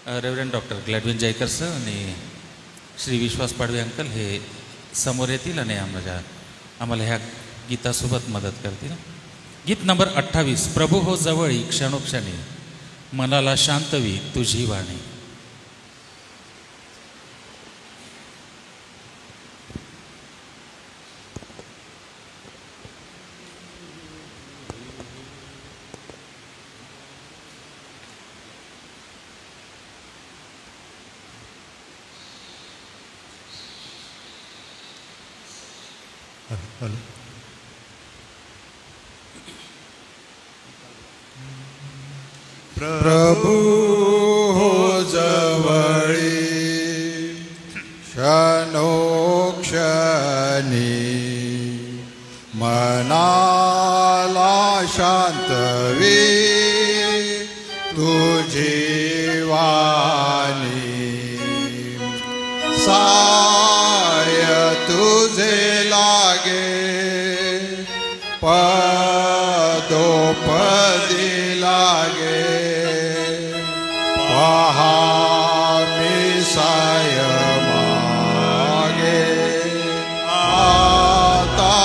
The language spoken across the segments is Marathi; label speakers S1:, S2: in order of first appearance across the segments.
S1: रेव्हरंड डॉक्टर ग्लॅडविन जयकर सर आणि श्री विश्वास पाडवे अंकल हे समोर येतील आणि आम्हाला ह्या गीतासोबत मदत करतील. गीत नंबर 28. प्रभू हो जवळी क्षणोक्षणी, मनाला शांतवी तुझी वाणी.
S2: प्रभु हो जवळी क्षणोक्षणी, मनाला शांतवी तुझी वाणी. साय तुझे लागे पदोपदी लागे. पहा मी साय मागे आता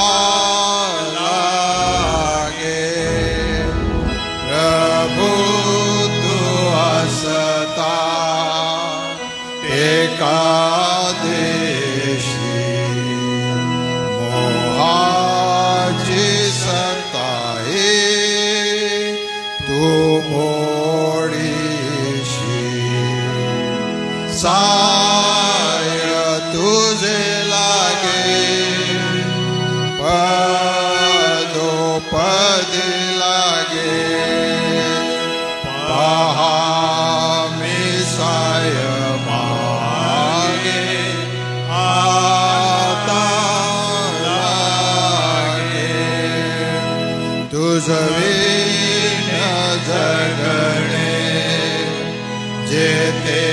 S2: लागे. प्रभु तू असता एका देशी, मोहाची सत्ता तू मोडीशी. साय तुझे लागे पदोपदी लागे. पहा मी साय मागे आता लागे. तुझ जगणे जेते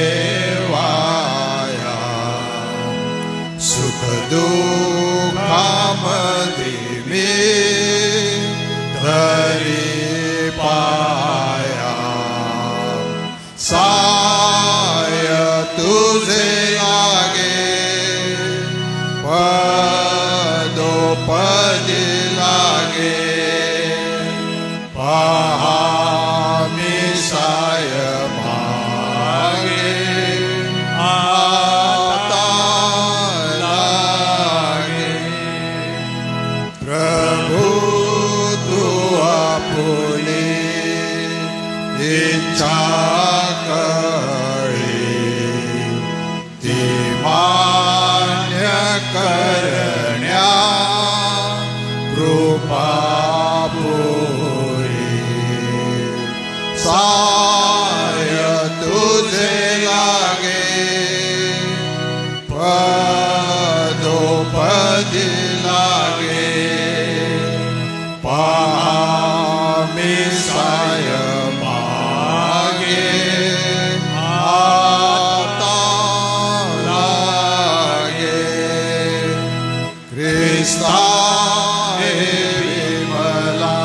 S2: वाया, सुख दुःखामध्ये मी धरी पाया. साय तुझे लागे पदोपदी लागे. पहा मी साय मागे आता लागे. प्रभु तू आपुली इच्छा कळी, ती मान्य करण्या कृपा. साय तुझे लागे पदोपदी लागे. पहा मी साय मागे आता लागे. ख्रिस्ता हे विमला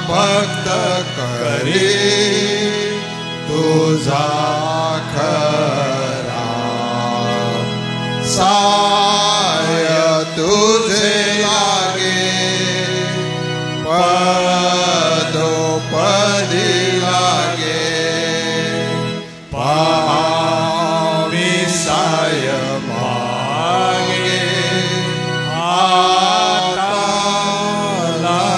S2: भक्त करी तुझा खरा. साय तुझे लागे पदोपदी लागे. पहा मी साय मागे आता लागे.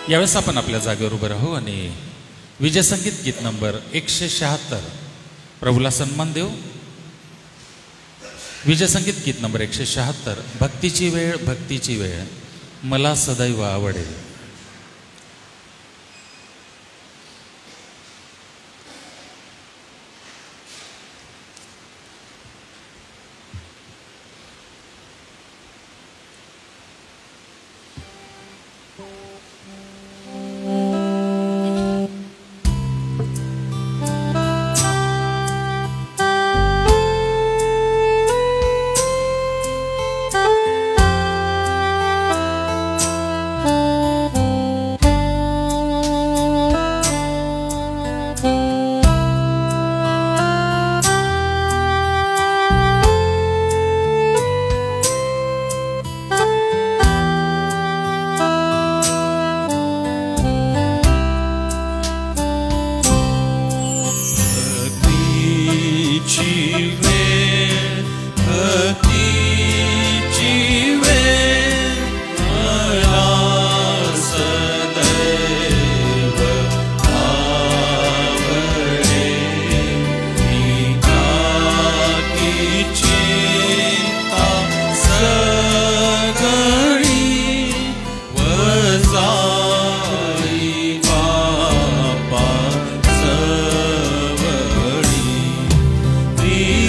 S1: यावेळेस आपण आपल्या जागेवर उभं राहू आणि विजय संगीत गीत नंबर 176 प्रभूला सन्मान देऊ. विजय संगीत गीत नंबर 176 भक्तीची वेळ, भक्तीची वेळ मला सदैव आवडेल.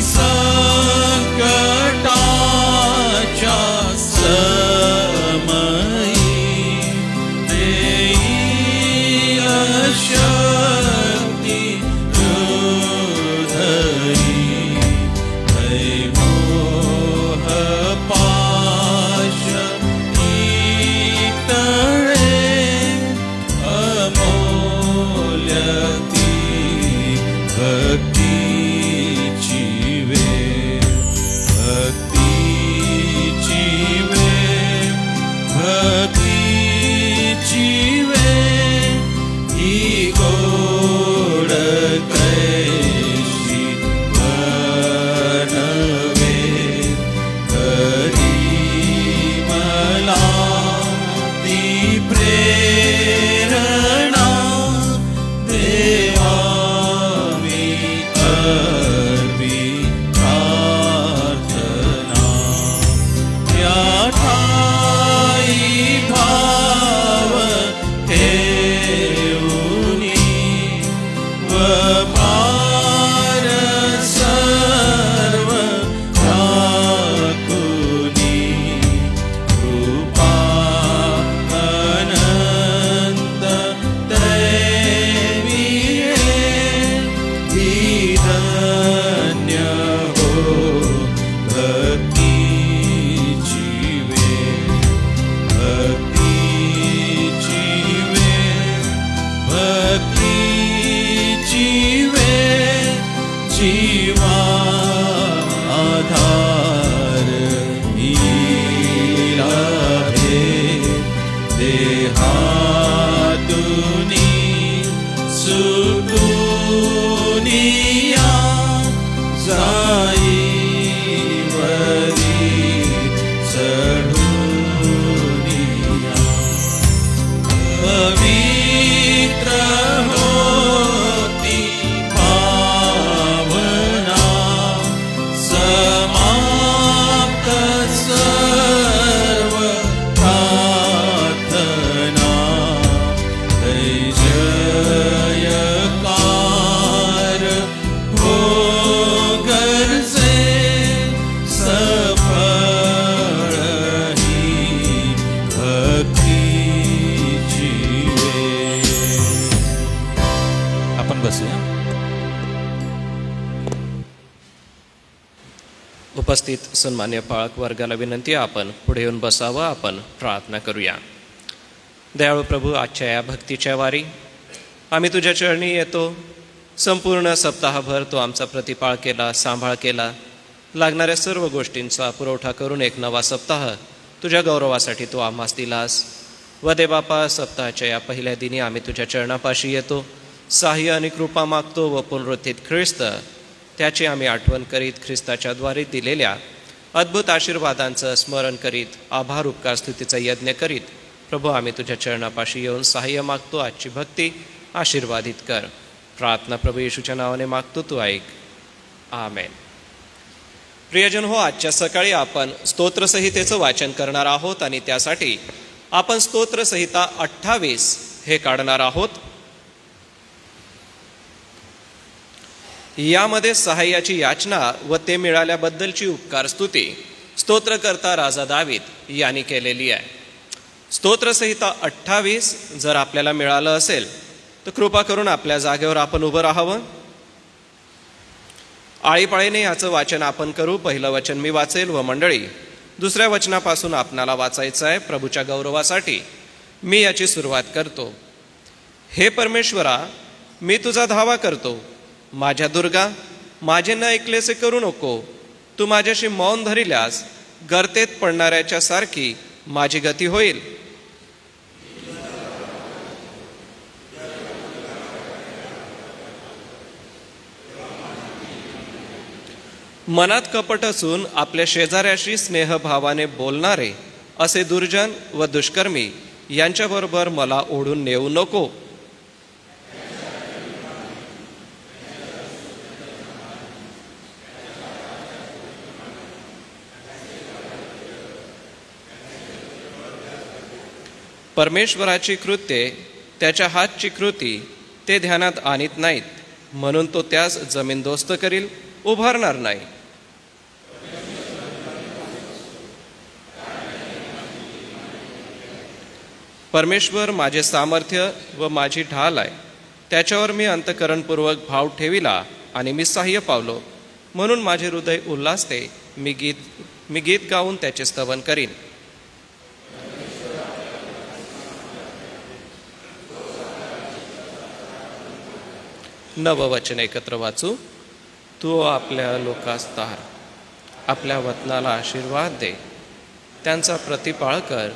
S1: संकटाच्या समयी देई शक्ती हृदयी मोह पाश तळे अमोल्य ती भक्तीची वेळ भक्तीची वेळ भक्तीची वेळ ही गोड कैशी बनवे घरी मला ती प्रेरणा देवा मी अर्पी प्रार्थना या ठाई भाव ठेवूनी व भार सर्व टाकूनी कृपा अनंत दैवीये ही धन्य हो भक्तीची वेळ भक्तीची वेळ भक्तीची वेळ जीवा आधार हिला भेद देहातुनी सुटुनिया जाई वरी चढुनिया पवित्र होती भावना समाप्त सर्व प्रार्थना जयकार हो गरजे सफळ ही भक्तीची वेळ. आपण बसूया.
S3: उपस्थित सन्मान्य पाळक वर्गाला विनंती आहे, आपण पुढे येऊन बसावं. आपण प्रार्थना करूया. दयाळू प्रभू, आजच्या या भक्तीच्या वारी आम्ही तुझ्या चरणी येतो. संपूर्ण सप्ताहभर तू आमचा प्रतिपाळ केला, सांभाळ केला. लागणाऱ्या सर्व गोष्टींचा पुरवठा करून एक नवा सप्ताह तुझ्या गौरवासाठी तू आम्हास दिलास. वदे बापा, सप्ताहाच्या या पहिल्या दिनी आम्ही तुझ्या चरणापाशी येतो. सहाय्य आणि कृपा मागतो व पुनरुत्थित ख्रिस्त त्याची आम्ही आठवण करीत ख्रिस्ताच्या द्वारे दिलेल्या अद्भुत आशीर्वादांचं स्मरण करीत आभार उपकार स्तुतीचा यज्ञ करीत प्रभू आम्ही तुझ्या चरणापाशी येऊन सहाय्य मागतो. आजची भक्ती आशीर्वादित कर. प्रार्थना प्रभू येशूच्या नावाने मागतो, तू ऐक. आमेन. प्रियजन हो, आजच्या सकाळी आपण स्तोत्रसंहितेचं वाचन करणार आहोत आणि त्यासाठी आपण स्तोत्रसंहिता 28 हे काढणार आहोत. यामध्ये सहाय्याची याचना व ते मिळाल्याबद्दलची उपकार स्तुती स्तोत्रकर्ता राजा दावीद यांनी केलेली आहे. स्तोत्रसंहिता 28 जर आपल्याला मिळालं असेल तर कृपा करून आपल्या जागेवर आपण उभं राहावं. आळीपाळीने याचं वाचन आपण करू. पहिलं वचन मी वाचेल व मंडळी दुसऱ्या वचनापासून आपणाला वाचायचं आहे. प्रभूच्या गौरवासाठी मी याची सुरुवात करतो. हे परमेश्वरा, मी तुझा धावा करतो. माझ्या दुर्गा, माझे न ऐकलेसे करू नको. तू माझ्याशी मौन धरिल्यास गर्तेत पडणाऱ्याच्या सारखी माझी गती होईल. मनात कपट असून आपल्या शेजाऱ्याशी स्नेहभावाने बोलणारे असे दुर्जन व दुष्कर्मी यांच्याबरोबर मला ओढून नेऊ नको. परमेश्वराची कृत्ये, त्याच्या हातची कृती ते ध्यानात आणीत नाहीत, म्हणून तो त्यास जमीनदोस्त करील, उभारणार नाही. परमेश्वर माझे सामर्थ्य व माझी ढाल आहे. त्याच्यावर मी अंतःकरणपूर्वक भाव ठेविला आणि मी सहाय्य पावलो. म्हणून माझे हृदय उल्हासते. मी गीत गाऊन त्याचे स्तवन करीन. नववचन एकत्र वाचू. तू आपल्या लोकास तार, आपल्या वतनाला आशीर्वाद दे. त्यांचा प्रतिपाळ कर,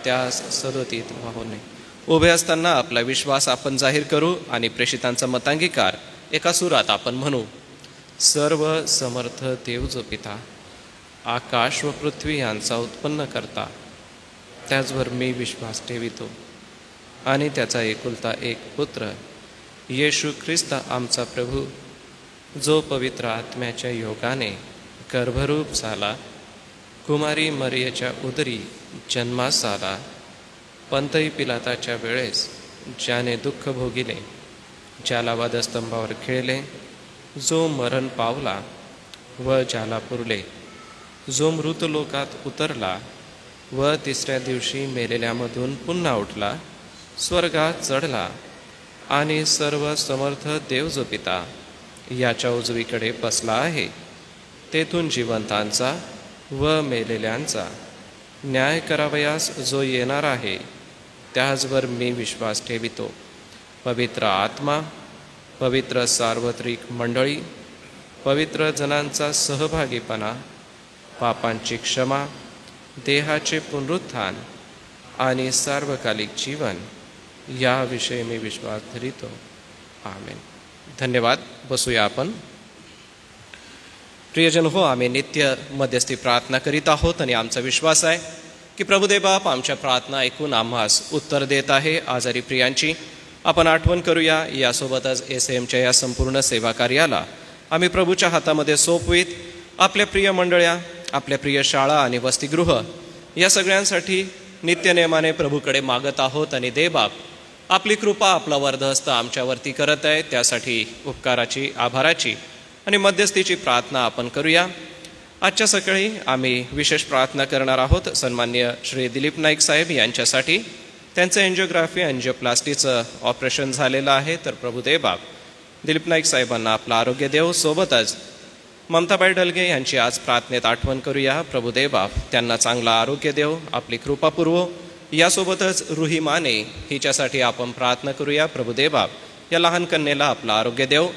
S3: त्यास सदोतीत वाहू नये. उभे असताना आपला विश्वास आपण जाहीर करू आणि प्रेषितांचा मतांगीकार एका सुरात आपण म्हणू. सर्व समर्थ देव जो पिता, आकाश व पृथ्वी यांचा उत्पन्न करता, त्याचवर मी विश्वास ठेवितो आणि त्याचा एकुलता एक पुत्र येशू ख्रिस्त आमचा प्रभू, जो पवित्र आत्म्याच्या योगाने गर्भरूप झाला, कुमारी मरियेच्या उदरी जन्मास आला, पंतई पिलाताच्या वेळेस ज्याने दुःख भोगिले, ज्याला वधस्तंभावर खेळले, जो मरण पावला व ज्याला पुरले, जो मृतलोकात उतरला व तिसऱ्या दिवशी मेलेल्यामधून पुन्हा उठला, स्वर्गात चढला आणि सर्व समर्थ देव जो पिता याच्या उजवीकडे बसला आहे, तेथून जिवंतांचा व मेलेल्यांचा न्याय करावयास जो येणार आहे, त्याचवर मी विश्वास ठेवितो. पवित्र आत्मा, पवित्र सार्वत्रिक मंडळी, पवित्र जनांचा सहभागीपणा, पापांची क्षमा, देहाचे पुनरुत्थान आणि सार्वकालिक जीवन, याविषयी मी विश्वास धरितो. आमेन. धन्यवाद. बसूया आपण. प्रियजन हो, आम्ही नित्य मध्यस्थी प्रार्थना करीत आहोत आणि आमचा विश्वास आहे की प्रभुदेव बाप आमच्या प्रार्थना ऐकून आम्हास उत्तर देत आहे. आजारी प्रियांची आपण आठवण करूया. यासोबतच SAMच्या या संपूर्ण सेवा कार्याला आम्ही प्रभूच्या हातामध्ये सोपवीत. आपल्या प्रिय मंडळ्या, आपल्या प्रिय शाळा आणि वसतिगृह या सगळ्यांसाठी नित्यनेमाने प्रभूकडे मागत आहोत आणि देवबाप आपली कृपा, आपला वरदहस्त आमच्यावरती करत आहे. त्यासाठी उपकाराची, आभाराची आणि मध्यस्थीची प्रार्थना आपण करूया. आजच्या सकाळी आम्ही विशेष प्रार्थना करणार आहोत सन्मान्य श्री दिलीप नाईक साहेब यांच्यासाठी. त्यांचं एन्जिओग्राफी, एन्जिओप्लास्टीचं ऑपरेशन झालेलं आहे. तर प्रभुदेव बाप दिलीप नाईक साहेबांना आपलं आरोग्य देव. सोबतच ममताबाई डलगे यांची आज प्रार्थनेत आठवण करूया. प्रभुदेव बाप त्यांना चांगलं आरोग्य देव, आपली कृपा पुरवो. यासोबतच रुही माने हिच्यासाठी आपण प्रार्थना करूया. प्रभुदेव बाप या लहान कन्येला आपलं आरोग्य देव.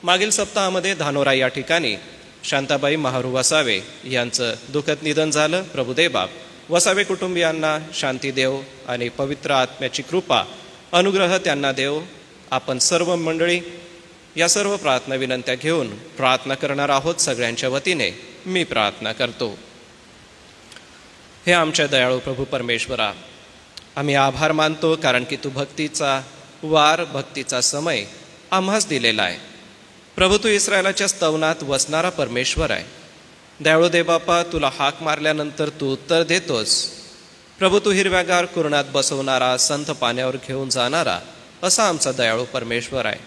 S3: मागील सप्ताहामध्ये धानोरा या ठिकाणी शांताबाई महारू वसावे यांचं दुःखद निधन झालं. प्रभुदेव बाप वसावे कुटुंबियांना शांती देव आणि पवित्र आत्म्याची कृपा, अनुग्रह त्यांना देव. आपण सर्व मंडळी या सर्व प्रार्थना विनंत्या घेऊन प्रार्थना करणार आहोत. सगळ्यांच्या वतीने मी प्रार्थना करतो. हे आमच्या दयाळू प्रभू परमेश्वरा, आम्ही आभार मानतो कारण की तू भक्तीचा वार, भक्तीचा समय आम्हास दिलेला आहे. प्रभू, तू इस्रायलाच्या स्तवनात वसणारा परमेश्वर आहे. दयाळू देवबापा, तुला हाक मारल्यानंतर तू उत्तर देतोस. प्रभू, तू हिरव्यागार कुरणात बसवणारा, संत पाण्यावर घेऊन जाणारा असा आमचा दयाळू परमेश्वर आहे.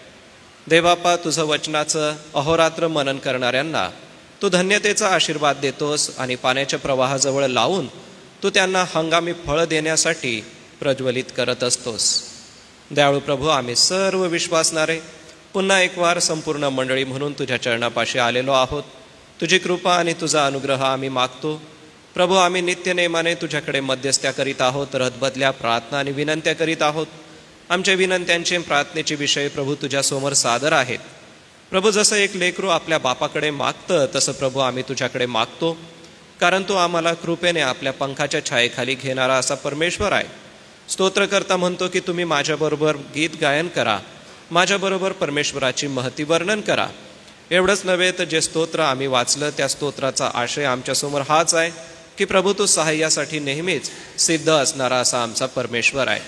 S3: देवबापा, तुझं वचनाचं अहोरात्र मनन करणाऱ्यांना तू धन्यतेचा आशीर्वाद देतोस आणि पाण्याच्या प्रवाहाजवळ लावून तू त्यांना हंगामी फळ देण्यासाठी प्रज्वलित करत असतोस. दयाळू प्रभू, आम्ही सर्व विश्वासणारे पुन्हा एक वार संपूर्ण मंडळी म्हणून तुझ्या चरणापाशी आलेलो आहोत. तुझी कृपा आणि तुझा अनुग्रह आम्ही मागतो. प्रभू, आम्ही नित्यनेमाने तुझ्याकडे मध्यस्थ्या करीत आहोत, रथबदल्या प्रार्थना आणि विनंत्या करीत आहोत. आमच्या विनंत्यांचे, प्रार्थनेचे विषय प्रभू तुझ्यासमोर सादर आहेत. प्रभू, जसं एक लेकरू आपल्या बापाकडे मागतं तसं प्रभू आम्ही तुझ्याकडे मागतो, कारण तू आम्हाला कृपेने आपल्या पंखाच्या छायेखाली घेणारा असा परमेश्वर आहे. स्तोत्रकर्ता म्हणतो की तुम्ही माझ्याबरोबर गीत गायन करा, माझ्याबरोबर परमेश्वराची महती वर्णन करा. एवढंच नव्हे तर जे स्तोत्र आम्ही वाचलं त्या स्तोत्राचा आशय आमच्यासमोर हाच आहे की प्रभू, तू सहाय्यासाठी नेहमीच सिद्ध असणारा असा आमचा परमेश्वर आहे.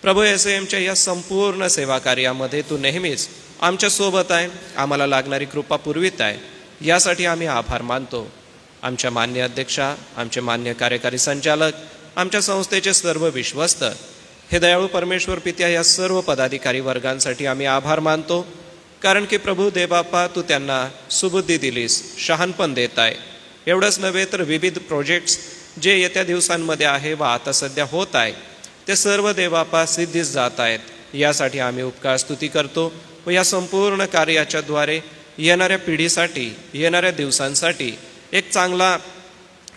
S3: प्रभू, SAMच्या या संपूर्ण सेवा कार्यामध्ये तू नेहमीच आमच्यासोबत आहे, आम्हाला लागणारी कृपा पुरवित आहे. यासाठी आम्ही आभार मानतो. आमच्या मान्य अध्यक्षा, आमचे मान्य कार्यकारी संचालक, आमच्या संस्थेचे सर्व विश्वस्त, हे दयाळू परमेश्वर पित्या, या सर्व पदाधिकारी वर्गांसाठी आम्ही आभार मानतो. कारण की प्रभू देवबापा, तू त्यांना सुबुद्धी दिलीस, शहाणपण देत आहे. एवढंच नव्हे तर विविध प्रोजेक्ट्स जे येत्या दिवसांमध्ये आहे व आता सध्या होत आहे, ते सर्व देवबापा सिद्धीस जात आहेत. यासाठी आम्ही उपकार स्तुती करतो व या संपूर्ण कार्याच्या द्वारे येणाऱ्या पिढीसाठी, येणाऱ्या दिवसांसाठी एक चांगला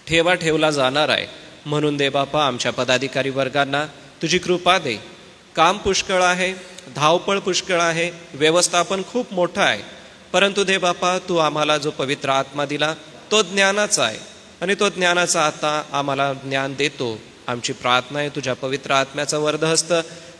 S3: ठेवा ठेवला जाणार आहे. म्हणून देवबापा आमच्या पदाधिकारी वर्गांना तुझी कृपा दे. काम पुष्कळ आहे, धावपळ पुष्कळ आहे, व्यवस्थापन खूप मोठं आहे, परंतु देवबापा तू आम्हाला जो पवित्र आत्मा दिला तो ज्ञानाचा आहे आणि तो ज्ञानाचा आता आम्हाला ज्ञान देतो. आमची प्रार्थना आहे तुझ्या पवित्र आत्म्याचा वरदहस्त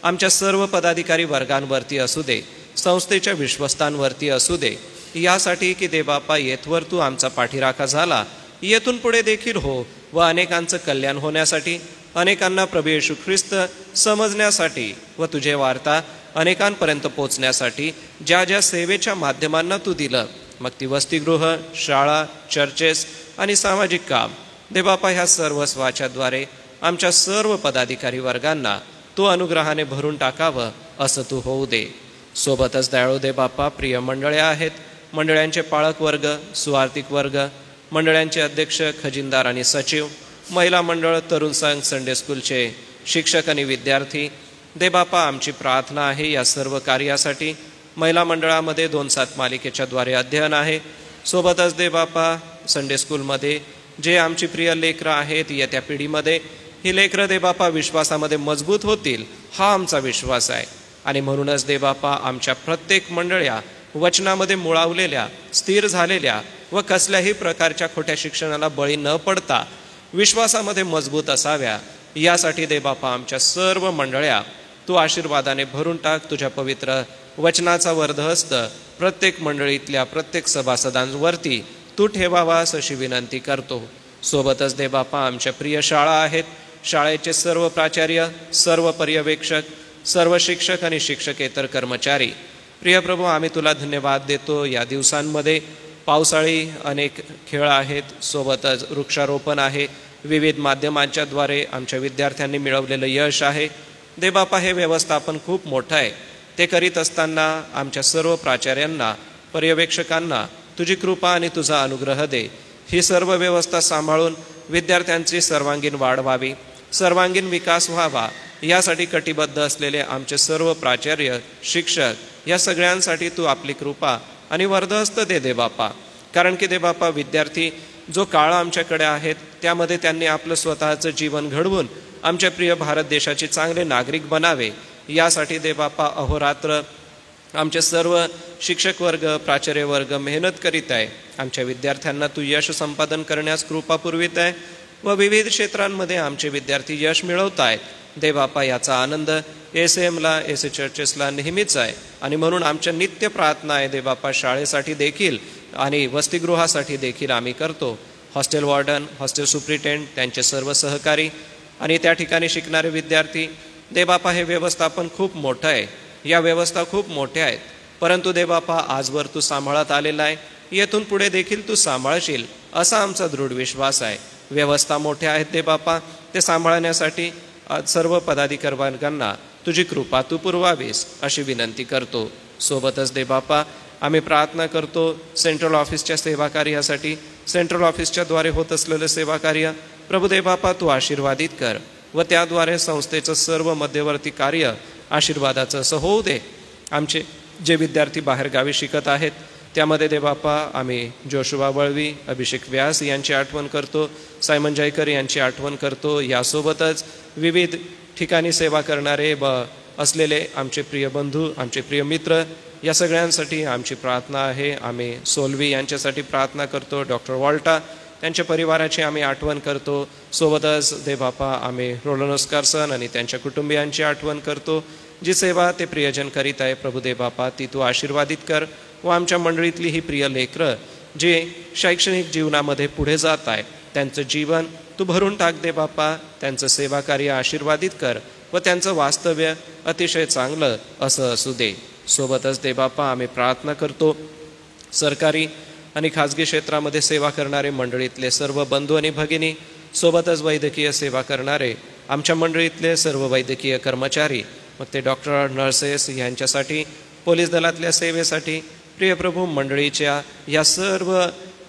S3: आमच्या सर्व पदाधिकारी वर्गांवरती असू दे, संस्थेच्या विश्वस्तांवरती असू दे, यासाठी की देवबापा येथवर तू आमचा पाठीराखा झाला, येथून पुढे देखील हो व अनेकांचं कल्याण होण्यासाठी, अनेकांना प्रभू येशू ख्रिस्त समजण्यासाठी व तुझे वार्ता अनेकांपर्यंत पोचण्यासाठी ज्या ज्या सेवेच्या माध्यमांना तू दिलं, मग ती वसतिगृह, शाळा, चर्चेस आणि सामाजिक काम, देवबापा ह्या सर्वस्वाच्याद्वारे आमच्या सर्व पदाधिकारी वर्गांना तू अनुग्रहाने भरून टाकावं असं तू होऊ दे. सोबतच दयाळू देवबापा प्रिय मंडळे आहेत, मंडळांचे पाळक वर्ग, सुवार्तिक वर्ग, मंडळांचे अध्यक्ष, खजिनदार आणि सचिव, महिला मंडळ, तरुण संघ, संडे स्कूलचे शिक्षक आणि विद्यार्थी, देवबापा आमची प्रार्थना आहे या सर्व कार्यासाठी. महिला मंडळामध्ये 2-7 मालिकेच्या द्वारे अध्ययन आहे. सोबतच देवबापा संडे स्कूलमध्ये जे आमची प्रिय लेकरं आहेत, येत्या पिढीमध्ये ही लेकरं देवबापा विश्वासामध्ये मजबूत होतील हा आमचा विश्वास आहे. आणि म्हणूनच देवबापा आमच्या प्रत्येक मंडळ्या वचनामध्ये मुळावलेल्या, स्थिर झालेल्या व कसल्याही प्रकारच्या खोट्या शिक्षणाला बळी न पडता विश्वासामध्ये मजबूत असाव्या. यासाठी देवबापा आमच्या सर्व मंडळ्या तू आशीर्वादाने भरून टाक. तुझ्या पवित्र वचनाचा वरदहस्त प्रत्येक मंडळीतल्या प्रत्येक सभासदांवरती तू ठेवावास अशी विनंती करतो. सोबतच देवबापा आमच्या प्रिय शाळा आहेत, शाळेचे सर्व प्राचार्य, सर्व पर्यवेक्षक, सर्व शिक्षक आणि शिक्षकेतर कर्मचारी, प्रिय प्रभू आम्ही तुला धन्यवाद देतो. या दिवसांमध्ये पावसाळी अनेक खेळ आहेत, सोबतच वृक्षारोपण आहे, विविध माध्यमांच्याद्वारे आमच्या विद्यार्थ्यांनी मिळवलेलं यश आहे. देवबापा हे व्यवस्थापन खूप मोठं आहे. ते करीत असताना आमच्या सर्व प्राचार्यांना, पर्यवेक्षकांना तुझी कृपा आणि तुझा अनुग्रह दे. ही सर्व व्यवस्था सांभाळून विद्यार्थ्यांची सर्वांगीण वाढ व्हावी, सर्वांगीण विकास व्हावा, यासाठी कटिबद्ध असलेले आमचे सर्व प्राचार्य, शिक्षक या सगळ्यांसाठी तू आपली कृपा आणि वरदहस्त दे देवबापा. कारण की देवबापा विद्यार्थी जो काळ आमच्याकडे आहेत त्यामध्ये त्यांनी आपलं स्वतःचं जीवन घडवून आमच्या प्रिय भारत देशाचे चांगले नागरिक बनावे. यासाठी देवबापा अहोरात्र आमचे सर्व शिक्षक वर्ग, प्राचार्य वर्ग मेहनत करीत आहे. आमच्या विद्यार्थ्यांना तू यश संपादन करण्यास कृपा पुरवित आहे व विविध क्षेत्रांमध्ये आमचे विद्यार्थी यश मिळवत आहेत. देवबापा याचा आनंद एसएमला, एसए चर्चेसला नेहमीच आहे. आणि म्हणून आमच्या नित्य प्रार्थना आहे देवबापा शाळेसाठी देखील आणि वसतिगृहासाठी देखील आम्ही करतो. हॉस्टेल वॉर्डन, हॉस्टेल सुप्रिटेंड, त्यांचे सर्व सहकारी आणि त्या ठिकाणी शिकणारे विद्यार्थी, देवबापा हे व्यवस्थापन खूप मोठं आहे, या व्यवस्था खूप मोठ्या आहेत, परंतु देवबापा आजवर तू सांभाळत आलेला आहे, येथून पुढे देखील तू सांभाळशील असा आमचा दृढ विश्वास आहे. व्यवस्था मोठ्या आहेत देवबापा, ते सांभाळण्यासाठी सर्व पदाधिकारी वर्गांना तुझी कृपा तू पुरवावीस अशी विनंती करतो. सोबतच देवबापा आम्ही प्रार्थना करतो सेंट्रल ऑफिसच्या सेवा कार्यासाठी. सेंट्रल ऑफिसच्या द्वारे होत असलेलं सेवा कार्य प्रभू देवबापा तू आशीर्वादित कर व त्याद्वारे संस्थेचं सर्व मध्यवर्ती कार्य आशीर्वादाचं असं होऊ दे. आमचे जे विद्यार्थी बाहेरगावी शिकत आहेत त्यामध्ये देवबापा आम्ही जोशुवा वळवी, अभिषेक व्यास यांची आठवण करतो, सायमन जयकर यांची आठवण करतो. यासोबतच विविध ठिकाणी सेवा करणारे व असलेले आमचे प्रिय बंधू, आमचे प्रिय मित्र, या सगळ्यांसाठी आमची प्रार्थना आहे. आम्ही सोलवी यांच्यासाठी प्रार्थना करतो, डॉक्टर वॉल्टा त्यांच्या परिवाराची आम्ही आठवण करतो. सोबतच देवबापा आम्ही रोलनोस कार्सन आणि त्यांच्या कुटुंबियांची आठवण करतो. जी सेवा ते प्रियजन करीत आहे प्रभू देवबापा ती तू आशीर्वादित कर व आमच्या मंडळीतली ही प्रिय लेकरं जे शैक्षणिक जीवनामध्ये पुढे जात आहे त्यांचं जीवन तू भरून टाक देवबापा. त्यांचं सेवा कार्य आशीर्वादित कर व त्यांचं वास्तव्य अतिशय चांगलं असं असू दे. सोबतच देवबापा आम्ही प्रार्थना करतो सरकारी आणि खाजगी क्षेत्रामध्ये सेवा करणारे मंडळीतले सर्व बंधू आणि भगिनी, सोबतच वैद्यकीय सेवा करणारे आमच्या मंडळीतले सर्व वैद्यकीय कर्मचारी, मग ते डॉक्टर, नर्सेस यांच्यासाठी, पोलीस दलातल्या सेवेसाठी, प्रिय प्रभू मंडळीच्या या सर्व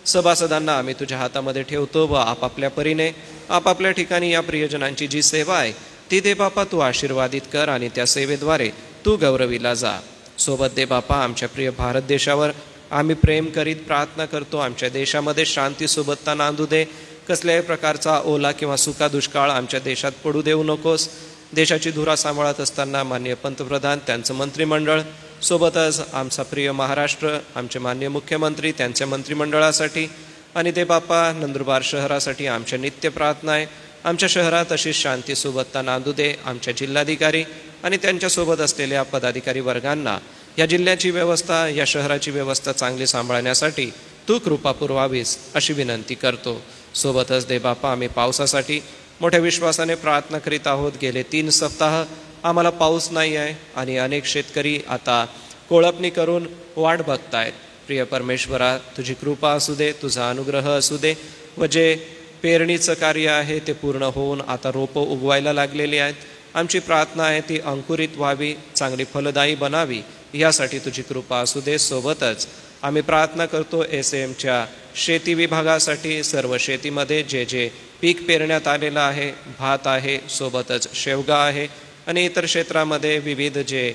S3: सभासदांना आम्ही तुझ्या हातामध्ये ठेवतो व आपापल्या परीने आपापल्या ठिकाणी या प्रियजनांची जी सेवा आहे ती दे बापा तू आशीर्वादित कर आणि त्या सेवेद्वारे तू गौरविला जा. सोबत दे बापा आमच्या प्रिय भारत देशावर आम्ही प्रेम करीत प्रार्थना करतो. आमच्या देशामध्ये शांती सोबतता नांदू दे. कसल्याही प्रकारचा ओला किंवा सुका दुष्काळ आमच्या देशात पडू देऊ नकोस. देशाची धुरा सांभाळत असताना माननीय पंतप्रधान, त्यांचं मंत्रिमंडळ, सोबतच आमचा प्रिय महाराष्ट्र, आमचे माननीय मुख्यमंत्री, त्यांच्या मंत्रिमंडळासाठी आणि ते बापा नंदुरबार शहरासाठी आमच्या नित्य प्रार्थना आहे. आमच्या शहरात अशी शांती सोबतता नांदू दे. आमच्या जिल्हाधिकारी आणि त्यांच्यासोबत असलेल्या पदाधिकारी वर्गांना या जिल्ह्याची व्यवस्था, या शहराची व्यवस्था चांगली सांभाळण्यासाठी तू कृपा पुरवावीस अशी विनंती करतो. सोबतच दे बापा आम्ही पावसासाठी मोठ्या विश्वासाने प्रार्थना करीत आहोत. गेले 3 सप्ताह आम्हाला पाऊस नाही आहे आणि अनेक शेतकरी आता कोळपणी करून वाट बघतायत. प्रिय परमेश्वरा, तुझी कृपा असू दे, तुझा अनुग्रह असू दे व जे पेरणीचं कार्य आहे ते पूर्ण होऊन आता रोपं उगवायला लागलेली आहेत. आमची प्रार्थना आहे ती अंकुरित व्हावी, चांगली फलदायी बनावी, यासाठी तुझी कृपा असू दे. सोबतच आम्ही प्रार्थना करतो SAMच्या शेती विभागासाठी. सर्व शेतीमध्ये जे जे पीक पेरण्यात आलेलं आहे, भात आहे, सोबतच शेवगा आहे आणि इतर क्षेत्रामध्ये विविध जे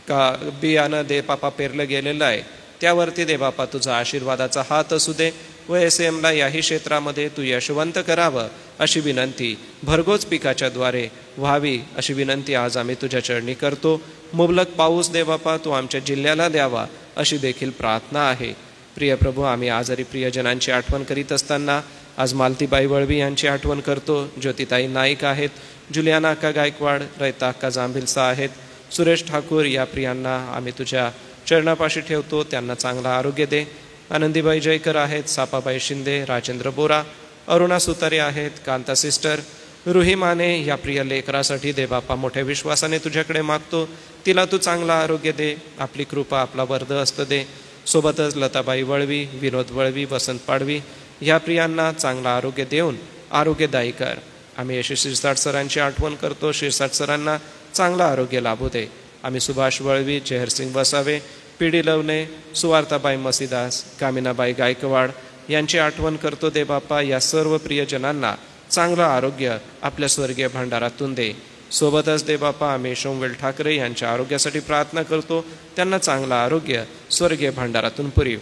S3: बियाणं दे बापा पेरलं गेलेलं आहे, त्यावरती दे बापा तुझा आशीर्वादाचा हात असू दे व SAMला याही क्षेत्रामध्ये तू यशवंत करावं अशी विनंती भरघोस पिकाच्या द्वारे व्हावी अशी विनंती आज आम्ही तुझ्या चरणी करतो. मुबलक पाऊस दे बापा तू आमच्या जिल्ह्याला द्यावा अशी देखील प्रार्थना आहे. प्रिय प्रभू, आम्ही आजारी प्रियजनांची आठवण करीत असताना आज मालतीबाई वळवी यांची आठवण करतो. ज्योतिताई नाईक आहेत, जुलियाना अक्का गायकवाड, रयता अक्का जांभिलसा आहेत, सुरेश ठाकूर या प्रियांना आम्ही तुझ्या चरणापाशी ठेवतो. त्यांना चांगलं आरोग्य दे. आनंदीबाई जयकर आहेत, सापाबाई शिंदे, राजेंद्र बोरा, अरुणा सुतारे आहेत, कांता सिस्टर, रुही माने या प्रिय लेकरासाठी दे बापा मोठ्या विश्वासाने तुझ्याकडे मागतो. तिला तू चांगला आरोग्य दे, आपली कृपा, आपला वरद हस्त दे. सोबतच लताबाई वळवी, विनोद वळवी, वसंत पाडवी ह्या प्रियांना चांगलं आरोग्य देऊन आरोग्यदायी कर. आम्ही यशस्वी शिरसाट सरांची आठवण करतो. शिरसाट सरांना चांगलं आरोग्य लाभू दे. आम्ही सुभाष वळवी, जहरसिंग वसावे, PD लवणे, सुवार्ताबाई मसीदास, कामिनाबाई गायकवाड यांची आठवण करतो. दे बापा या सर्व प्रियजनांना चांगलं आरोग्य आपल्या स्वर्गीय भांडारातून दे. सोबतच दे बापा आम्ही सोमवेल ठाकरे यांच्या आरोग्यासाठी प्रार्थना करतो. त्यांना चांगलं आरोग्य स्वर्गीय भांडारातून पुरीव.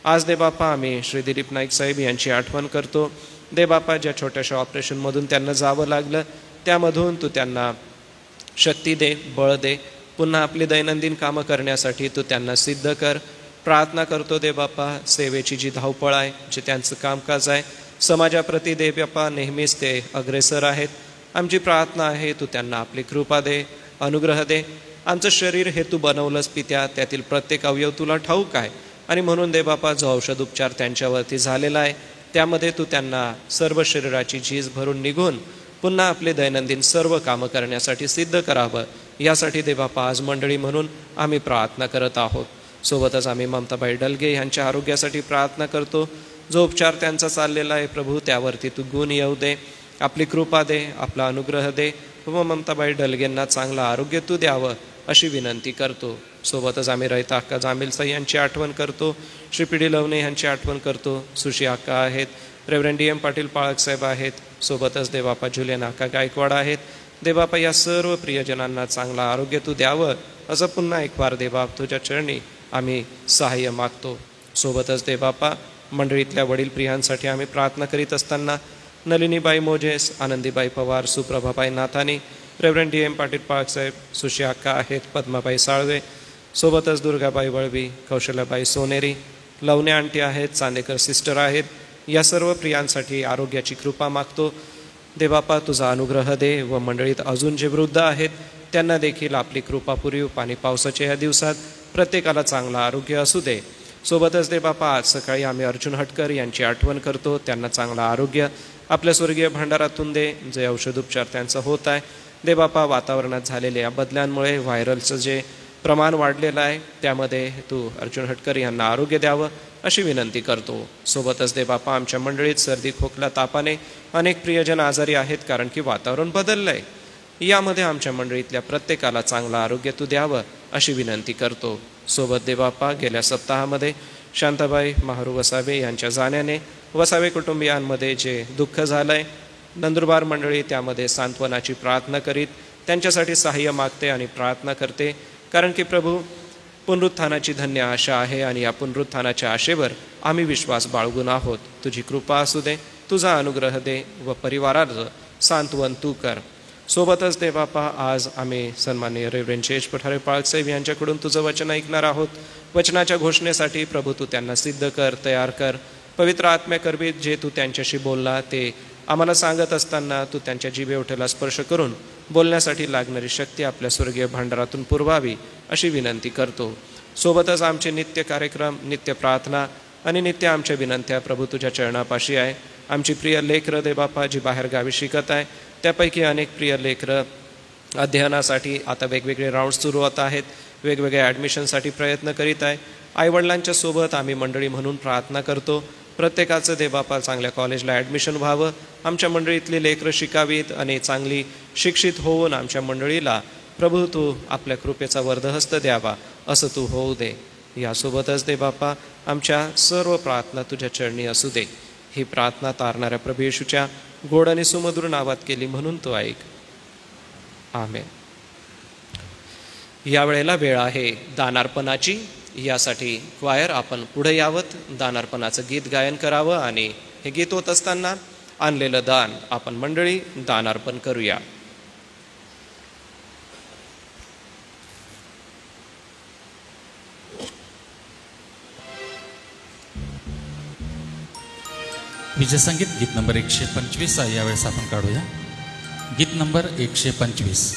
S3: आज दे बापा आम्ही श्री दिलीप नाईक साहेब यांची आठवण करतो. दे बापा ज्या छोट्याशा ऑपरेशनमधून त्यांना जावं लागलं, त्यामधून तू त्यांना शक्ती दे, बळ दे. पुन्हा आपली दैनंदिन कामं करण्यासाठी तू त्यांना सिद्ध कर. प्रार्थना करतो दे बापा सेवेची जी धावपळ आहे, जे त्यांचं कामकाज आहे, समाजाप्रती दे बापा नेहमीच ते अग्रेसर आहेत. आमची प्रार्थना आहे तू त्यांना आपली कृपा दे, अनुग्रह दे. आमचं शरीर हे तू बनवलंस पित्या, त्यातील प्रत्येक अवयव तुला ठाऊक आहे आणि म्हणून दे बापा जो औषध उपचार त्यांच्यावरती झालेला आहे त्यामध्ये तू त्यांना सर्व शरीराची झीज भरून निघून पुन्हा आपले दैनंदिन सर्व कामं करण्यासाठी सिद्ध करावं, यासाठी दे बापा आज मंडळी म्हणून आम्ही प्रार्थना करत आहोत. सोबतच आम्ही ममताबाई डलगे यांच्या आरोग्यासाठी प्रार्थना करतो. जो उपचार त्यांचा चाललेला आहे प्रभू, त्यावरती तू गुण येऊ दे, आपली कृपा दे, आपला अनुग्रह दे व ममताबाई डलगेंना चांगलं आरोग्य तू द्यावं अशी विनंती करतो. सोबतच आम्ही रयता अक्का जांभिलसा यांची आठवण करतो. श्री PD लवणे यांची आठवण करतो. सुशी अक्का आहेत, रेव्हरंड DM पाटील पाळकसाहेब आहेत. सोबतच देबापा जुलियाना अक्का गायकवाड आहेत. देबापा या सर्व प्रियजनांना चांगलं आरोग्य तू द्यावं असं पुन्हा एक वार देबाप तुझ्या चरणी आम्ही सहाय्य मागतो. सोबतच देबापा मंडळीतल्या वडील प्रियांसाठी आम्ही प्रार्थना करीत असताना नलिनीबाई मोजेस, आनंदीबाई पवार, सुप्रभाबाई नाथानी, रेव्हरंड DM पाटील पाळकसाहेब, सुशी अक्का आहेत, पद्माबाई साळवे, सोबतच दुर्गाबाई वळवी, कौशल्याबाई सोनेरी, लवणे आंटी आहेत, चांदेकर सिस्टर आहेत. या सर्व प्रियांसाठी आरोग्याची कृपा मागतो. देबापा तुझा अनुग्रह दे व मंडळीत अजून जे वृद्ध आहेत त्यांना देखील आपली कृपा पुरीव. पाणी पावसाच्या या दिवसात प्रत्येकाला चांगलं आरोग्य असू दे. सोबतच देबापा आज सकाळी आम्ही अर्जुन हटकर यांची आठवण करतो. त्यांना चांगलं आरोग्य आपल्या स्वर्गीय भांडारातून दे. जे औषधोपचार त्यांचा होत आहे देबापा, वातावरणात झालेल्या या बदलांमुळे व्हायरलचं जे प्रमाण वाढलेलं आहे त्यामध्ये तू अर्जुन हटकर यांना आरोग्य द्यावं अशी विनंती करतो. सोबतच देबापा आमच्या मंडळीत सर्दी, खोकला, तापाने अनेक प्रियजन आजारी आहेत कारण की वातावरण बदललं आहे. यामध्ये आमच्या मंडळीतल्या प्रत्येकाला चांगलं आरोग्य तू द्यावं अशी विनंती करतो. सोबत देबापा गेल्या सप्ताहामध्ये शांताबाई महारू वसावे यांच्या जाण्याने वसावे कुटुंबियांमध्ये जे दुःख झालं आहे, नंदुरबार मंडळी त्यामध्ये सांत्वनाची प्रार्थना करीत त्यांच्यासाठी सहाय्य मागते आणि प्रार्थना करते, कारण की प्रभू पुनरुत्थानाची धन्य आशा आहे आणि या पुनरुत्थानाच्या आशेवर आम्ही विश्वास बाळगून आहोत. तुझी कृपा असू दे, तुझा अनुग्रह दे व परिवाराचं सांत्वन तू कर. सोबतच दे बापा, आज आम्ही सन्माननीय रेव्हरेंड चेश पठारे पाळकसाहेब यांच्याकडून तुझं वचन ऐकणार आहोत. वचनाच्या घोषणेसाठी प्रभू तू त्यांना सिद्ध कर, तयार कर. पवित्र आत्म्याकरवी जे तू त्यांच्याशी बोलला ते आम्हाला सांगत असताना तू त्यांच्या जिभेओठेला स्पर्श करून बोलण्यासाठी लागणारी शक्ती आपल्या स्वर्गीय भांडारातून पुरवावी अशी विनंती करतो. सोबतच आमचे नित्य कार्यक्रम, नित्य प्रार्थना आणि नित्य आमच्या विनंत्या प्रभू तुझ्या चरणापाशी आहे. आमची प्रिय लेकरं दे बापा जी बाहेरगावी शिकत आहे, त्यापैकी अनेक प्रिय लेकरं अध्ययनासाठी आता वेगवेगळे राऊंड्स सुरू होत आहेत, वेगवेगळ्या ॲडमिशनसाठी प्रयत्न करीत आहे. आईवडिलांच्या सोबत आम्ही मंडळी म्हणून प्रार्थना करतो. प्रत्येकाचं दे बापा चांगल्या कॉलेजला ॲडमिशन व्हावं, आमच्या मंडळीतली लेकरं शिकावीत आणि चांगली शिक्षित होऊन आमच्या मंडळीला प्रभू तू आपल्या कृपेचा वर्धहस्त द्यावा असं तू होऊ दे. यासोबतच दे बापा आमच्या सर्व प्रार्थना तुझ्या चरणी असू दे. ही प्रार्थना तारणाऱ्या प्रभू येशूच्या गोड आणि सुमधुर नावात केली म्हणून तो ऐक. आमेन. यावेळेला वेळ आहे दानार्पणाची. यासाठी क्वायर आपण पुढे यावत, दानार्पणाचं गीत गायन करावं आणि हे गीत होत असताना आणलेलं दान आपण मंडळी दानार्पण करूया.
S1: विजयसंगीत गीत नंबर 125 यावेळेस आपण काढूया. गीत नंबर 125.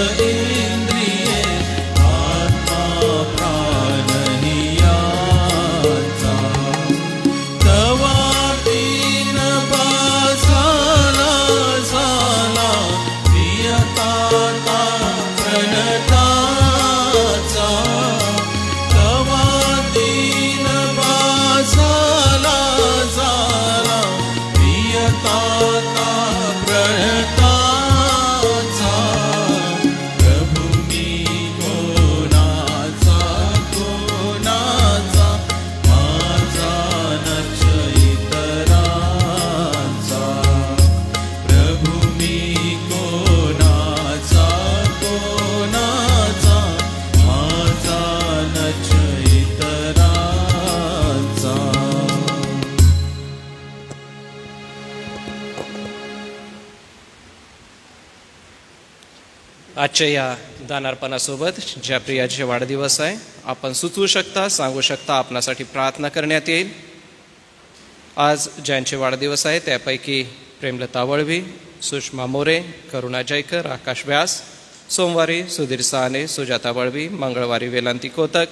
S2: इंद्रिय
S1: रक्ताचा प्रभू मी कोणाचा कोणाचा माझा नच इतरांचा प्रभू मी कोणाचा कोणाचा माझा नच इतरांचा.
S3: आजच्या या दानार्पणासोबत ज्या प्रियाचे वाढदिवस आहे आपण सुचवू शकता, सांगू शकता, आपणासाठी प्रार्थना करण्यात येईल. आज ज्यांचे वाढदिवस आहे त्यापैकी प्रेमलता वळवी, सुषमा मोरे, करुणा जयकर, आकाश व्यास, सोमवारी सुधीर साने, सुजाता वळवी, मंगळवारी वेलांती कोतक,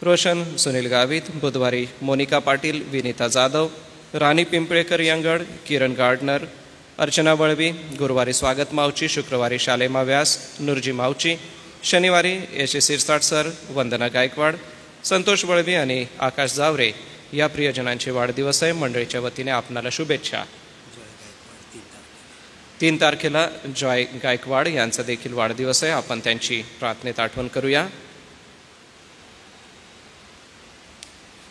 S3: रोशन सुनील गावित, बुधवारी मोनिका पाटील, विनीता जाधव, राणी पिंपळेकर यंगड, किरण गार्डनर, अर्चना वळवी, गुरुवारी स्वागत मावची, शुक्रवारी शालेमा व्यास, नुरजी मावची, शनिवारी यश सिरसाट सर, वंदना गायकवाड, संतोष वळवी आणि आकाश जावरे या प्रियजनांचे वाढदिवस आहे. मंडळीच्या वतीने आपणाला शुभेच्छा. 3 तारखेला जॉय गायकवाड यांचा देखील वाढदिवस आहे. आपण त्यांची प्रार्थनेत आठवण करूया.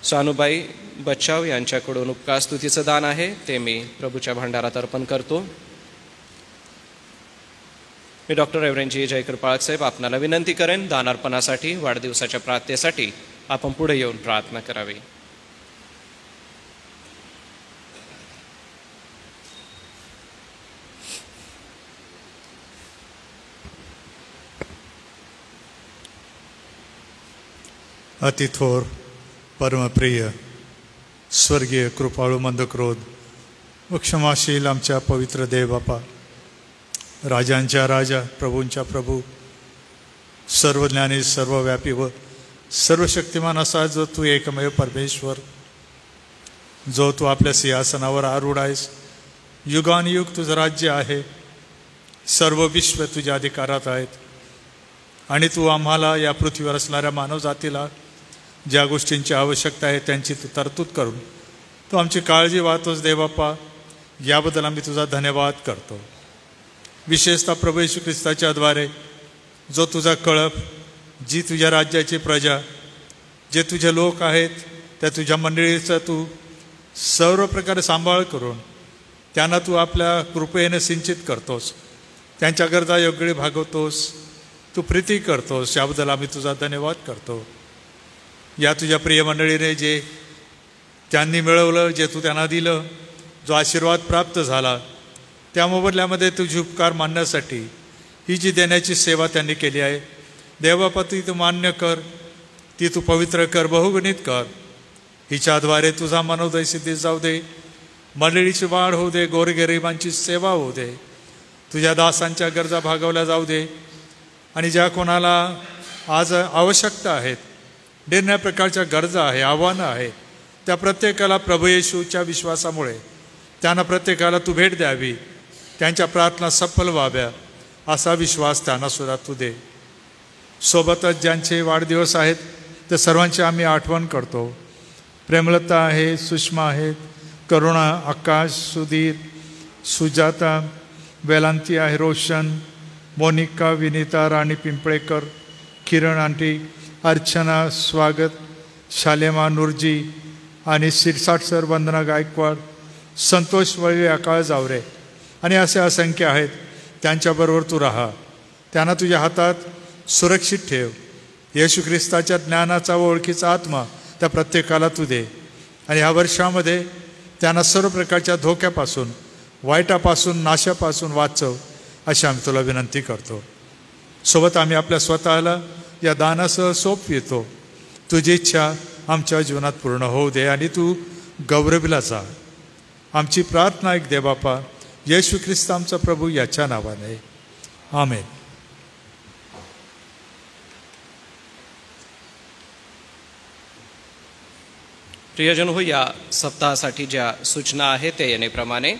S3: सानुबाई बच्चाव यांच्याकडून उपकार स्तुतीचं दान आहे ते मी प्रभूच्या भांडारात अर्पण करतो. मी डॉक्टर रेव्हरंड जी जयकर पाळक साहेब आपणाला विनंती करेन दानार्पणासाठी, वाढदिवसाच्या प्रार्थनेसाठी आपण पुढे येऊन प्रार्थना करावी.
S4: अतिथोर परमप्रिय स्वर्गीय कृपाळू मंदक्रोध व क्षमाशील आमच्या पवित्र देव बापा, राजांच्या राजा, प्रभूंच्या प्रभू, सर्वज्ञानी, सर्वव्यापी व सर्वशक्तिमान असा जो तू एकमेव परमेश्वर, जो तू आपल्या सिंहासनावर आरूढ आहेस, युगानुयुग तुझं राज्य आहे, सर्व विश्व तुझ्या अधिकारात आहेत आणि तू आम्हाला या पृथ्वीवर असणाऱ्या मानवजातीला ज्या गोष्टींची आवश्यकता आहे त्यांची तू तरतूद करून तू आमची काळजी वाहतोस देवबापा. याबद्दल आम्ही तुझा धन्यवाद करतो. विशेषतः प्रभू येशू ख्रिस्ताच्याद्वारे जो तुझा कळप, जी तुझ्या राज्याची प्रजा, जे तुझे लोक आहेत त्या तुझ्या मंडळीचा तू सर्व प्रकारे सांभाळ करून त्यांना तू आपल्या कृपेने सिंचित करतोस, त्यांच्या गरजा योग्य भागवतोस, तू प्रीती करतोस. याबद्दल आम्ही तुझा धन्यवाद करतो. या तुझ्या प्रिय मंडळीने जे त्यांनी मिळवलं, जे तू त्यांना दिलं, जो आशीर्वाद प्राप्त झाला, त्या मोबदल्यामध्ये तुझी उपकार मानण्यासाठी ही जी देण्याची सेवा त्यांनी केली आहे देवबापा, ती मान्य कर, ती तू पवित्र कर, बहुगुणित कर. हिच्याद्वारे तुझा मनोदय सिद्धी जाऊ दे, मंडळीची वाढ होऊ दे, गोरगरिबांची सेवा होऊ दे, तुझ्या दासांच्या गरजा भागवल्या जाऊ दे. आणि ज्या कोणाला आज आवश्यकता आहेत, निरनिराळ्या प्रकारच्या गरजा आहे, आव्हानं आहेत, त्या प्रत्येकाला प्रभू येशूच्या विश्वासामुळे त्यांना प्रत्येकाला तू भेट द्यावी, त्यांच्या प्रार्थना सफल व्हाव्या असा विश्वास त्यांना सुद्धा तू दे. सोबतच ज्यांचे वाढदिवस आहेत ते सर्वांची आम्ही आठवण करतो. प्रेमलता आहे, सुषमा आहेत, करुणा, आकाश, सुधीर, सुजाता, वेलांती आहे, रोशन, मोनिका, विनीता, राणी पिंपळेकर, किरण आंटी, अर्चना, स्वागत, शालेमा, नुरजी आणि सिरसाट सर, वंदना गायकवाड, संतोष वळवी, आकाश जावरे आणि असे असंख्य आहेत. त्यांच्याबरोबर तू राहा, त्यांना तुझ्या हातात सुरक्षित ठेव. येशू ख्रिस्ताच्या ज्ञानाचा व ओळखीचा आत्मा त्या प्रत्येकाला तू दे आणि ह्या वर्षामध्ये त्यांना सर्व प्रकारच्या धोक्यापासून, वाईटापासून, नाशापासून वाचव अशी आम्ही तुला विनंती करतो. सोबत आम्ही आपल्या स्वतःला या दानासह सोपवितो. तुझी इच्छा आमच्या जीवनात पूर्ण होऊ दे आणि तू गौरविला जा. आमची प्रार्थना ऐक दे बापा, येशू ख्रिस्त आमचा प्रभू याच्या नावाने, आमेन.
S3: प्रियजन हो, या सप्ताहासाठी ज्या सूचना आहेत त्या येण्याप्रमाणे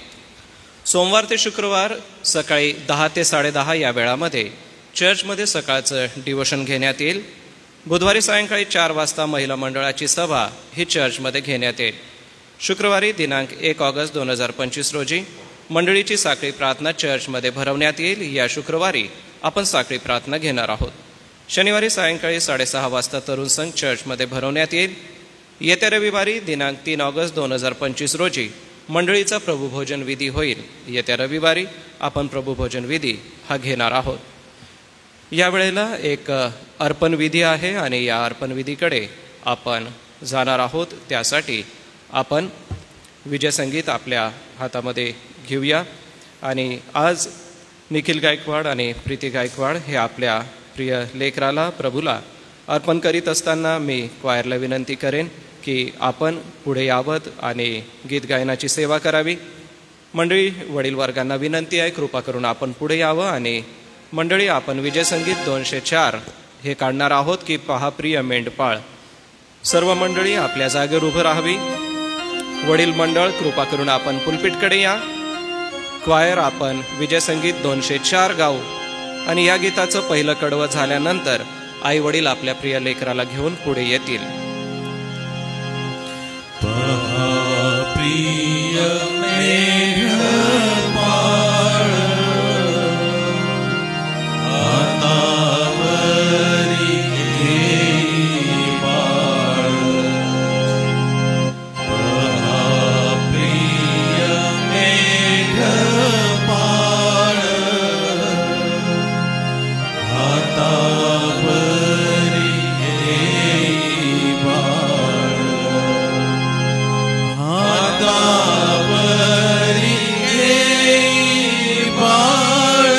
S3: सोमवार ते शुक्रवार सकाळी 10 ते 10:30 या वेळामध्ये चर्चमध्ये सकाळचं डिवोशन घेण्यात येईल. बुधवारी सायंकाळी 4 वाजता महिला मंडळाची सभा ही चर्चमध्ये घेण्यात येईल. शुक्रवारी दिनांक 1 ऑगस्ट 2025 रोजी मंडळीची साखळी प्रार्थना चर्चमध्ये भरवण्यात येईल. या शुक्रवारी आपण साखळी प्रार्थना घेणार आहोत. शनिवारी सायंकाळी 6:30 वाजता तरुण संघ चर्चमध्ये भरवण्यात येईल. येत्या रविवारी दिनांक 3 ऑगस्ट 2025 रोजी मंडळीचा प्रभुभोजन विधी होईल. येत्या रविवारी आपण प्रभुभोजन विधी हा घेणार आहोत. यावेळेला एक अर्पण विधी आहे आणि या अर्पण विधीकडे आपण जाणार आहोत. त्यासाठी आपण विजयसंगीत आपल्या हातामध्ये घेऊया. आणि आज निखिल गायकवाड आणि प्रीती गायकवाड हे आपल्या प्रिय लेकराला प्रभूला अर्पण करीत असताना मी क्वायरला विनंती करेन की आपण पुढे यावत आणि गीत गायनाची सेवा करावी. मंडळी वडील वर्गांना विनंती आहे, कृपा करून आपण पुढे यावं. आणि मंडळी आपण विजयसंगीत 204 हे काढणार आहोत की पहा प्रिय मेंढपाळ. सर्व मंडळी आपल्या जागेवर उभं राहावी. वडील मंडळ कृपा करून आपण पुलपिटकडे या. क्वायर आपण विजयसंगीत 204 गाऊ आणि या गीताचं पहिलं कडवं झाल्यानंतर आई वडील आपल्या प्रिय लेकराला घेऊन पुढे येतील.
S1: प्रिय मेंढपाळ हातावरी घेई बाळ, प्रिय मेंढपाळ हातावरी घेई बाळ, हातावरी घेई बाळ,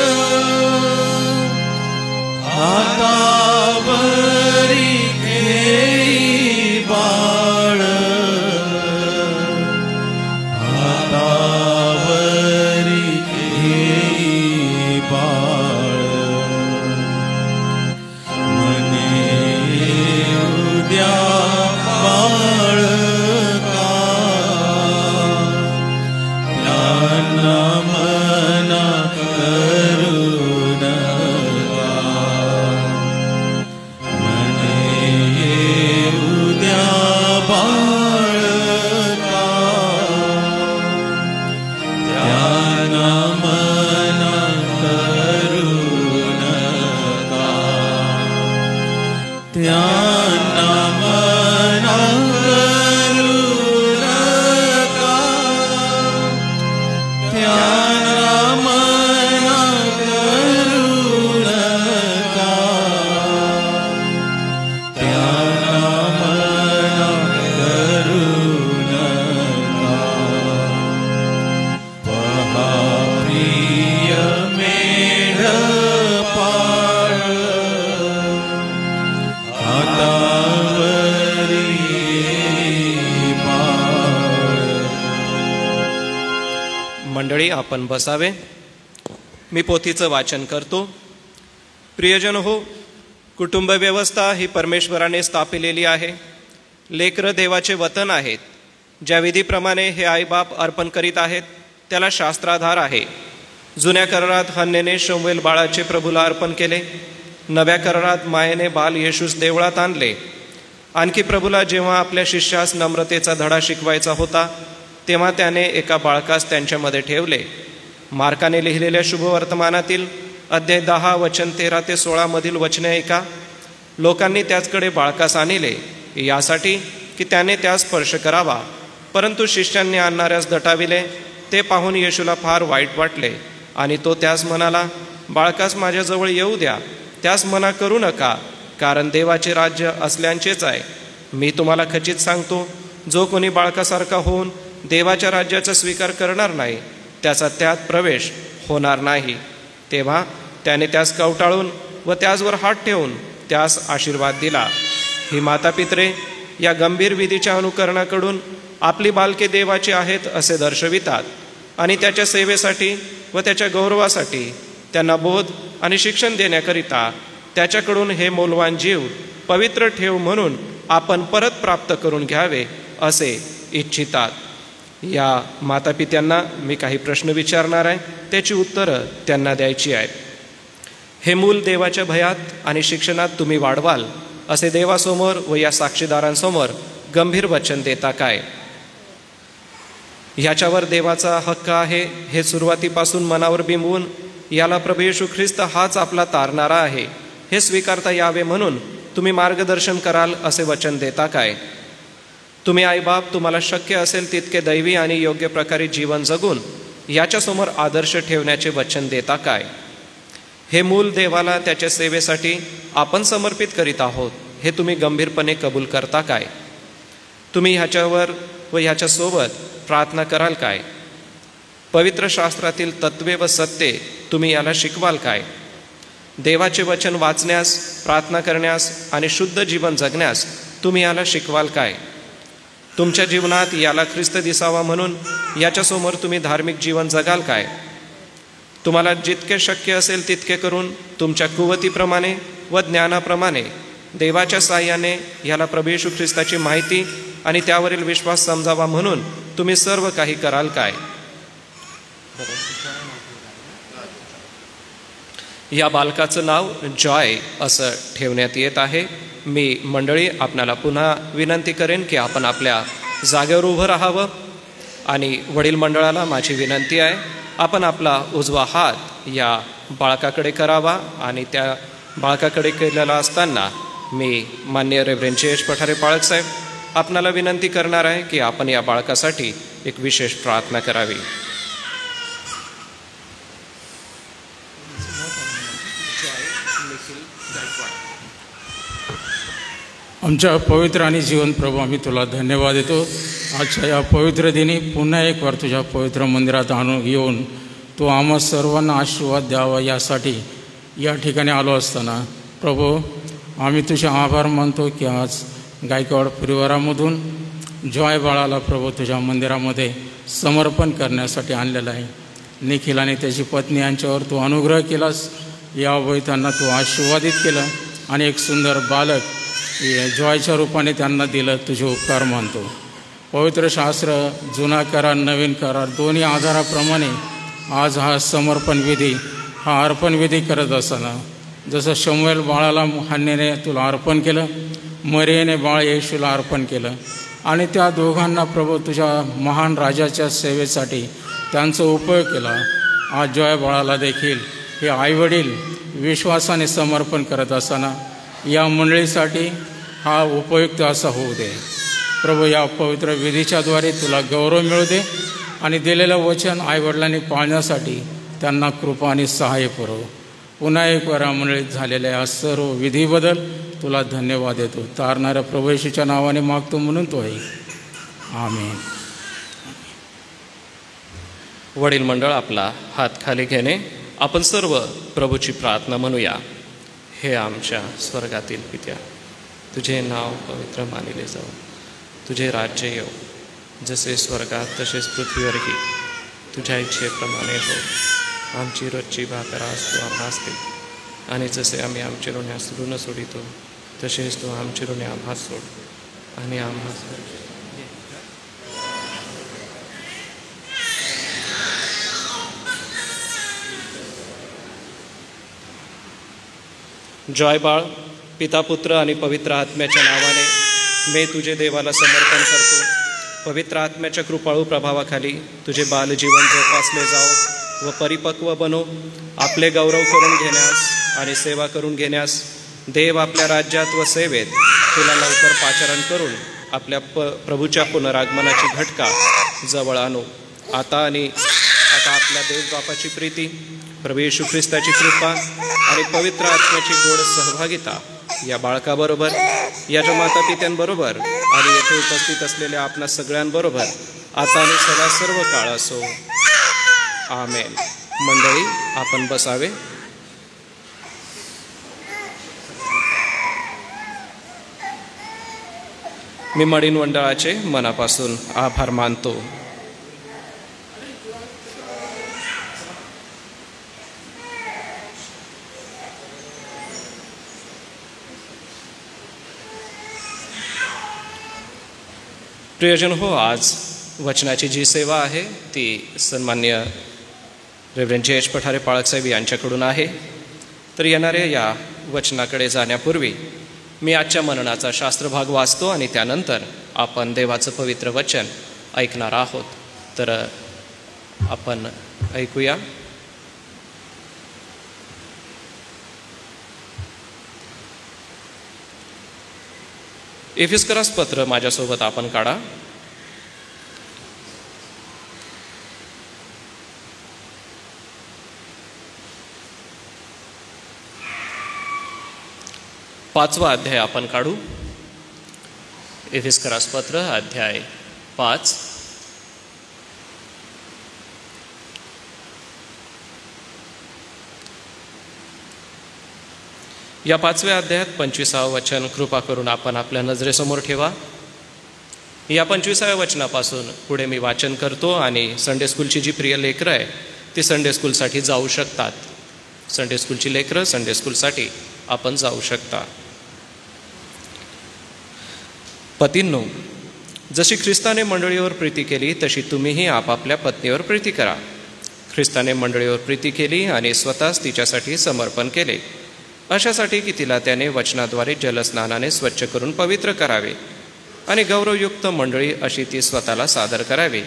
S1: हातावरी घेई बाळ, हातावरी घेई बाळ. मने उद्या बाळका त्यांना मना करू नका. मने उद्या बाळका त्यांना मना करू नका. त्यांना मना करू नका. त्यांना मना करू नका. त्यांना मना करू नका. पहा प्रिय मेंढपाळ हातावरी घेई बाळ.
S3: मंडळी आपण बसावे. मी पोथीचं वाचन करतो. प्रियजन हो, कुटुंब व्यवस्था ही परमेश्वराने स्थापिलेली आहे. लेकरं देवाचे वतन आहेत. ज्या विधीप्रमाणे हे आईबाप अर्पण करीत आहेत त्याला शास्त्राधार आहे. जुन्या करारात हन्नेने शमूएल बाळाचे प्रभूला अर्पण केले. नव्या करारात मायेने बाल येशूस देवळात आणले. आणखी प्रभूला जेव्हा आपल्या शिष्यास नम्रतेचा धडा शिकवायचा होता तेव्हा त्याने एका बाळकास त्यांच्यामध्ये ठेवले. मार्काने लिहिलेल्या शुभवर्तमानातील अध्याय 10 वचन 13 ते 16 मधील वचने ऐका. लोकांनी त्याचकडे बाळकास आणले यासाठी की त्याने त्यास स्पर्श करावा, परंतु शिष्यांनी आणणाऱ्यास दटाविले. ते पाहून येशूला फार वाईट वाटले आणि तो त्यास म्हणाला, बाळकास माझ्याजवळ येऊ द्या, त्यास मना करू नका, कारण देवाचे राज्य असल्यांचेच आहे. मी तुम्हाला खचित सांगतो, जो कोणी बाळकासारखा होऊन देवाच्या राज्याचा स्वीकार करणार नाही त्याचा त्यात प्रवेश होणार नाही. तेव्हा त्याने त्यास कवटाळून व त्याचवर हात ठेवून त्यास आशीर्वाद दिला. ही मातापित्रे या गंभीर विधीच्या अनुकरणाकडून आपली बालके देवाची आहेत असे दर्शवितात आणि त्याच्या सेवेसाठी व त्याच्या गौरवासाठी त्यांना बोध आणि शिक्षण देण्याकरिता त्याच्याकडून हे मौल्यवान जीव पवित्र ठेव म्हणून आपण परत प्राप्त करून घ्यावे असे इच्छितात. या मातापित्यांना मी काही प्रश्न विचारणार आहे, त्याची उत्तरं त्यांना द्यायची आहेत. हे मूल देवाच्या भयात आणि शिक्षणात तुम्ही वाढवाल असे देवासमोर व या साक्षीदारांसमोर गंभीर वचन देता काय? ह्याच्यावर देवाचा हक्क आहे हे सुरुवातीपासून मनावर बिंबवून याला प्रभू येशू ख्रिस्त हाच आपला तारणारा आहे हे स्वीकारता यावे म्हणून तुम्ही मार्गदर्शन कराल असे वचन देता काय? तुम्ही आईबाप तुम्हाला शक्य असेल तितके दैवी आणि योग्य प्रकारे जीवन जगून याच्यासमोर आदर्श ठेवण्याचे वचन देता काय? हे मूल देवाला त्याच्या सेवेसाठी आपण समर्पित करीत आहोत हे तुम्ही गंभीरपणे कबूल करता काय? तुम्ही ह्याच्यावर व ह्याच्यासोबत प्रार्थना कराल काय? पवित्र शास्त्रातील तत्वे व सत्ये तुम्ही याला शिकवाल काय? देवाचे वचन वाचण्यास, प्रार्थना करण्यास आणि शुद्ध जीवन जगण्यास तुम्ही याला शिकवाल काय? तुमच्या जीवनात याला ख्रिस्त दिसावा म्हणून याच्यासमोर तुम्ही धार्मिक जीवन जगाल काय? तुम्हाला जितके शक्य असेल तितके करून तुमच्या कुवतीप्रमाणे व ज्ञानाप्रमाणे देवाच्या साहाय्याने याला प्रभू येशू ख्रिस्ताची माहिती आणि त्यावरील विश्वास समजावा म्हणून तुम्ही सर्व काही कराल काय? या बालकाचं नाव जॉय असं ठेवण्यात येत आहे. मी मंडळी आपणाला पुन्हा विनंती करेन की आपण आपल्या जागेवर उभं राहावं आणि वडील मंडळाला माझी विनंती आहे आपण आपला उजवा हात या बाळकाकडे करावा आणि त्या बाळकाकडे केलेला असताना मी माननीय रेव्हरेंड जे.एच. पठारे पाळक साहेब आपणाला विनंती करणार आहे की आपण या बाळकासाठी एक विशेष प्रार्थना करावी.
S5: आमच्या पवित्र आणि जीवन प्रभू आम्ही तुला धन्यवाद देतो. आजच्या या पवित्र दिनी पुन्हा एक वार तुझ्या पवित्र मंदिरात आणून येऊन तू आम्हा सर्वांना आशीर्वाद द्यावा यासाठी या ठिकाणी आलो असताना प्रभू आम्ही तुझे आभार मानतो की आज गायकवाड परिवारामधून जॉय बाळाला प्रभू तुझ्या मंदिरामध्ये समर्पण करण्यासाठी आणलेलं आहे. निखिल आणि त्याची पत्नी यांच्यावर तू अनुग्रह केलास. या वय त्यांना तू आशीर्वादित केलं आणि एक सुंदर बालक जॉयच्या रूपाने त्यांना दिलं. तुझे उपकार मानतो. पवित्र शास्त्र जुना करार नवीन करार दोन्ही आधाराप्रमाणे आज हा समर्पण विधी हा अर्पण विधी करत असताना जसं शमूएल बाळाला हन्नेने तुला अर्पण केलं, मरियेने बाळ येशूला अर्पण केलं आणि त्या दोघांना प्रभू तुझ्या महान राजाच्या सेवेसाठी त्यांचा उपयोग केला. आज जॉय बाळाला देखील हे आईवडील विश्वासाने समर्पण करत असताना या मंडळीसाठी हा उपयुक्त असा होऊ दे. प्रभू या पवित्र विधीच्याद्वारे तुला गौरव मिळू दे आणि दिलेलं वचन आईवडिलांनी पाळण्यासाठी त्यांना कृपा आणि सहाय्य पुरव. पुन्हा एक वेळा मंडळीत झालेल्या या सर्व विधीबद्दल तुला धन्यवाद देतो. तारणाऱ्या प्रभू येशूच्या नावाने मागतो म्हणून तो आहे. आमेन.
S3: वडील मंडळ आपला हात खाली घेणे. आपण सर्व प्रभूची प्रार्थना म्हणूया. हे आमच्या स्वर्गातील पित्या, तुझे नाव पवित्र मानले जाऊ, तुझे राज्य येऊ, जसे स्वर्गात तसेच पृथ्वीवरही तुझ्या इच्छेप्रमाणे हो. आमची रोजची भाकर आज तू आम्हास दे आणि जसे आम्ही आमचे ऋण्यास ऋण सोडितो तसेच तू आमचे ऋणे आम्हास सोड आणि आम्हास जॉय बाळ, पिता पुत्र आणि पवित्र आत्म्याच्या नावाने मी तुझे देवाला समर्पण करतो. पवित्र आत्म्याच्या कृपाळू प्रभावाखाली तुझे बालजीवन जोपासले जाओ व परिपक्व बनो. आपले गौरव करून घेण्यास आणि सेवा करून घेण्यास देव आपल्या राज्यात व सेवेत तुला लवकर पाचारण करून आपल्या प्रभूच्या पुनरागमनाची घटका जवळ आणू. आता आपल्या देवबापाची प्रीती, प्रभू येशू ख्रिस्ताची कृपा आणि पवित्र आत्म्याची गोड सहभागिता या बाळकाबरोबर, याच्या मातापित्यांबरोबर आणि येथे उपस्थित असलेल्या आपल्या सगळ्यांबरोबर आता आणि सदा सर्व काळ असो. आमेन. मंडळी आपण बसावे. मी मडीन मंडळाचे मनापासून आभार मानतो. प्रियजन हो, आज वचनाची जी सेवा आहे ती सन्मान्य रेव्हरेंड जे.एच. पठारे पाळक साहेब यांच्याकडून आहे. तर येणाऱ्या या वचनाकडे जाण्यापूर्वी मी आजच्या मननाचा शास्त्रभाग वाचतो आणि त्यानंतर आपण देवाचं पवित्र वचन ऐकणार आहोत. तर आपण ऐकूया. एफिस्करास पत्र माझ्यासोबत आपण काढा. पाचवा अध्याय आपण काढू. एफिस्करास पत्र अध्याय 5. या 5व्या अध्यायात 25वं वचन कृपा करून आपण आपल्या नजरेसमोर ठेवा. या 25व्या वचनापासून पुढे मी वाचन करतो आणि संडे स्कूलची जी प्रिय लेकरं आहे ती संडे स्कूलसाठी जाऊ शकतात. संडे स्कूलची लेकरं संडे स्कूलसाठी आपण जाऊ शकता. पतींनो, जशी ख्रिस्ताने मंडळीवर प्रीती केली तशी तुम्हीही आपापल्या पत्नीवर प्रीती करा. ख्रिस्ताने मंडळीवर प्रीती केली आणि स्वतःच तिच्यासाठी समर्पण केले, अशासाठी की तिला त्याने वचनाद्वारे जलस्नानाने स्वच्छ करून पवित्र करावे आणि गौरवयुक्त मंडळी अशी ती स्वतःला सादर करावी.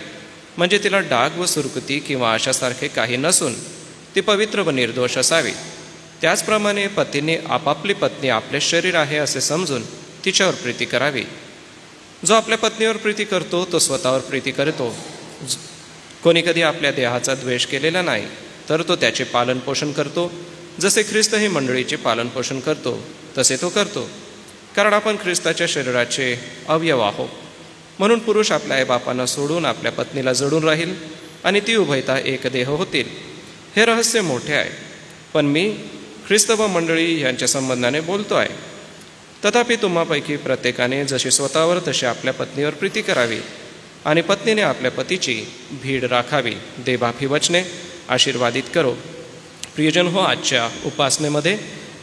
S3: म्हणजे तिला डाग व सुरकुती किंवा अशासारखे काही नसून ती पवित्र व निर्दोष असावी. त्याचप्रमाणे पतीने आपापली पत्नी आपले शरीर आहे असे समजून तिच्यावर प्रीती करावी. जो आपल्या पत्नीवर प्रीती करतो तो स्वतःवर प्रीती करतो. कोणी कधी आपल्या देहाचा द्वेष केलेला नाही, तर तो त्याचे पालनपोषण करतो. जसे ख्रिस्तही मंडळीचे पालनपोषण करतो तसे तो करतो, कारण आपण ख्रिस्ताच्या शरीराचे अवयव आहोत. म्हणून पुरुष आपल्या आईबापांना सोडून आपल्या पत्नीला जडून राहील आणि ती उभयता एक देह होतील. हे रहस्य मोठे आहे, पण मी ख्रिस्त व मंडळी यांच्या संबंधाने बोलतो आहे. तथापि तुम्हापैकी प्रत्येकाने जशी स्वतःवर तशी आपल्या पत्नीवर प्रीती करावी आणि पत्नीने आपल्या पतीची भीड राखावी. देवाफी वचने आशीर्वादित करो. प्रियजन हो, आजच्या उपासनेमध्ये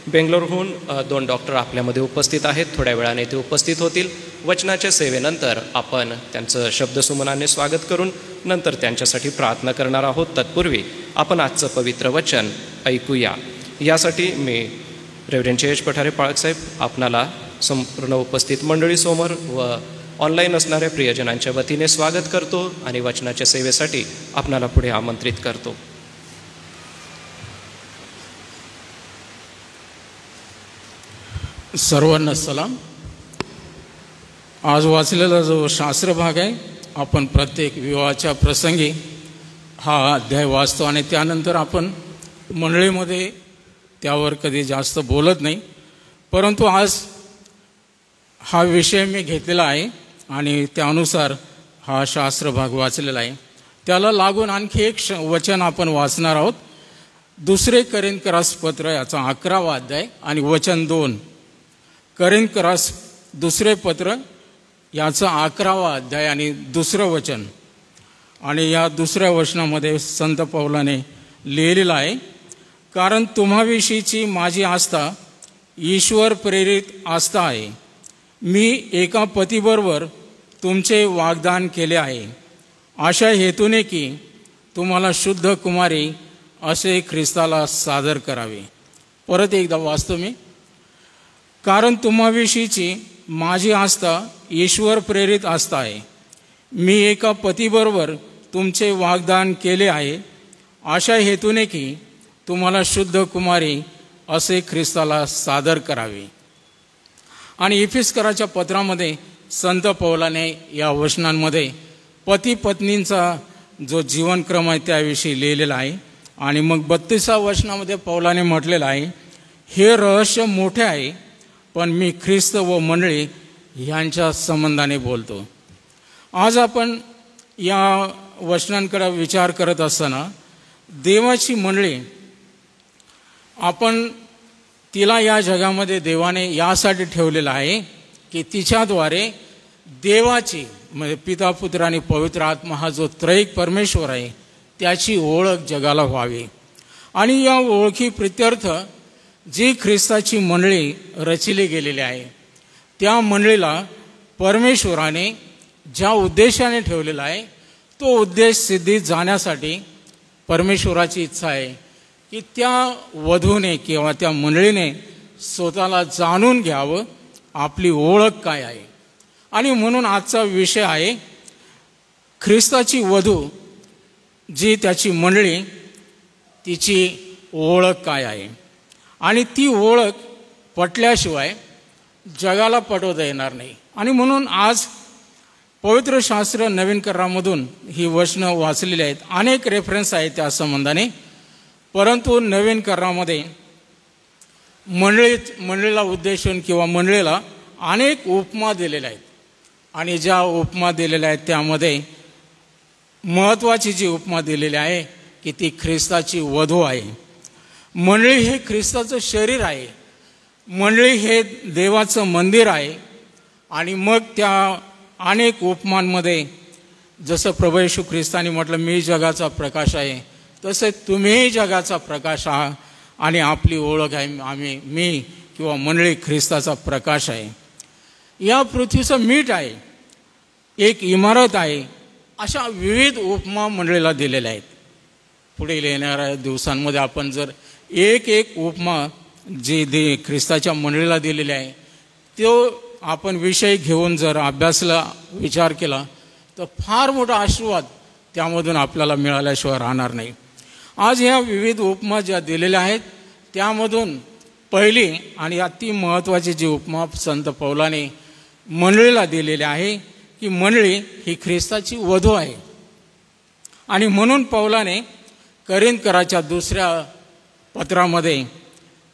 S3: बेंगलोरहून 2 डॉक्टर आपल्यामध्ये उपस्थित आहेत. थोड्या वेळाने ते उपस्थित होतील. वचनाच्या सेवेनंतर आपण त्यांचं शब्दसुमनाने स्वागत करून नंतर त्यांच्यासाठी प्रार्थना करणार आहोत. तत्पूर्वी आपण आजचं पवित्र वचन ऐकूया. यासाठी मी रेव्हरंड जयेश पठारे पाळकसाहेब आपणाला संपूर्ण उपस्थित मंडळीसमोर व ऑनलाईन असणाऱ्या प्रियजनांच्या वतीने स्वागत करतो आणि वचनाच्या सेवेसाठी आपणाला पुढे आमंत्रित करतो.
S5: सर्वांना सलाम. आज वाचलेला जो शास्त्र भाग आहे, आपण प्रत्येक विवाहाच्या प्रसंगी हा अध्याय वाचतो आणि त्यानंतर आपण मंडळीमध्ये त्यावर कधी जास्त बोलत नाही. परंतु आज हा विषय मी घेतलेला आहे आणि त्यानुसार हा शास्त्र भाग वाचलेला आहे. त्याला लागून आणखी एक वचन आपण वाचणार आहोत. 2 कोरिंथीस पत्र याचा 11वा अध्याय आणि वचन 2. कोरिंथीस 2 पत्र याचा 11वा अध्याय आणि 2 वचन. आणि या 2 वचनामध्ये संत पौलाने लिहिलेलं आहे, कारण तुम्हाविषयीची माझी आस्था ईश्वर प्रेरित आस्था आहे. मी एका पतीबरोबर तुमचे वाग्दान केले आहे, अशा हेतूने की तुम्हाला शुद्ध कुमारी असे ख्रिस्ताला सादर करावे. परत एकदा वाचतो मी. कारण तुम्हाविषयीची माझी आस्था ईश्वर प्रेरित आस्था आहे. मी एका पतीबरोबर तुमचे वाग्दान केले आहे, अशा हेतूने की तुम्हाला शुद्ध कुमारी असे ख्रिस्ताला सादर करावे. आणि एफिस्कराच्या पत्रामध्ये संत पौलाने या वचनांमध्ये पती पत्नींचा जो जीवनक्रम आहे त्याविषयी लिहिलेला आहे. आणि मग 32व्या वचनामध्ये पौलाने म्हटलेलं आहे, हे रहस्य मोठे आहे, पण मी ख्रिस्त व मंडळी यांच्या संबंधाने बोलतो. आज आपण या वचनांकडे विचार करत असताना देवाची मंडळी, आपण तिला या जगामध्ये देवाने यासाठी ठेवलेलं आहे की तिच्याद्वारे देवाची म्हणजे पिता पुत्र आणि पवित्र आत्मा हा जो त्रैक परमेश्वर आहे त्याची ओळख जगाला व्हावी. आणि या ओळखी प्रित्यर्थ जी ख्रिस्ताची मंडळी रचिली गेलेली आहे त्या मंडळीला परमेश्वराने ज्या उद्देशाने ठेवलेला आहे तो उद्देश सिद्धीत जाण्यासाठी परमेश्वराची इच्छा आहे की त्या वधूने किंवा त्या मंडळीने स्वतःला जाणून घ्यावं आपली ओळख काय आहे. आणि म्हणून आजचा विषय आहे ख्रिस्ताची वधू जी त्याची मंडळी, तिची ओळख काय आहे आणि ती ओळख पटल्याशिवाय जगाला पटवता येणार नाही. आणि म्हणून आज पवित्र शास्त्र नवीन करारामधून ही वचनं वाचलेली आहेत. अनेक रेफरन्स आहेत त्या संबंधाने, परंतु नवीन करारामध्ये मंडळीला उद्देशून किंवा मंडळीला अनेक उपमा दिलेल्या आहेत. आणि ज्या उपमा दिलेल्या आहेत त्यामध्ये महत्त्वाची जी उपमा दिलेली आहे की ती ख्रिस्ताची वधू आहे. मंडळी हे ख्रिस्ताचं शरीर आहे, मंडळी हे देवाचं मंदिर आहे. आणि मग त्या अनेक उपमांमध्ये जसं प्रभू येशू ख्रिस्ताने म्हटलं मी जगाचा प्रकाश आहे, तसे तुम्हीही जगाचा प्रकाश आहात आणि आपली ओळख आहे मी किंवा मंडळी ख्रिस्ताचा प्रकाश आहे. या पृथ्वीचं मीठ आहे, एक इमारत आहे. अशा विविध उपमा मंडळीला दिलेल्या आहेत. पुढील येणाऱ्या दिवसांमध्ये आपण जर एक एक उपमा जी ख्रिस्ताच्या मंडळीला दिलेली आहे तो आपण विषय घेऊन जर अभ्यासला, विचार केला तर फार मोठा आशीर्वाद त्यामधून आपल्याला मिळाल्याशिवाय राहणार नाही. आज ह्या विविध उपमा ज्या दिलेल्या आहेत त्यामधून पहिली आणि अति महत्त्वाची जी उपमा संत पौलाने मंडळीला दिलेली आहे की मंडळी ही ख्रिस्ताची वधू आहे. आणि म्हणून पौलाने करिंथकराच्या दुसऱ्या पत्रामध्ये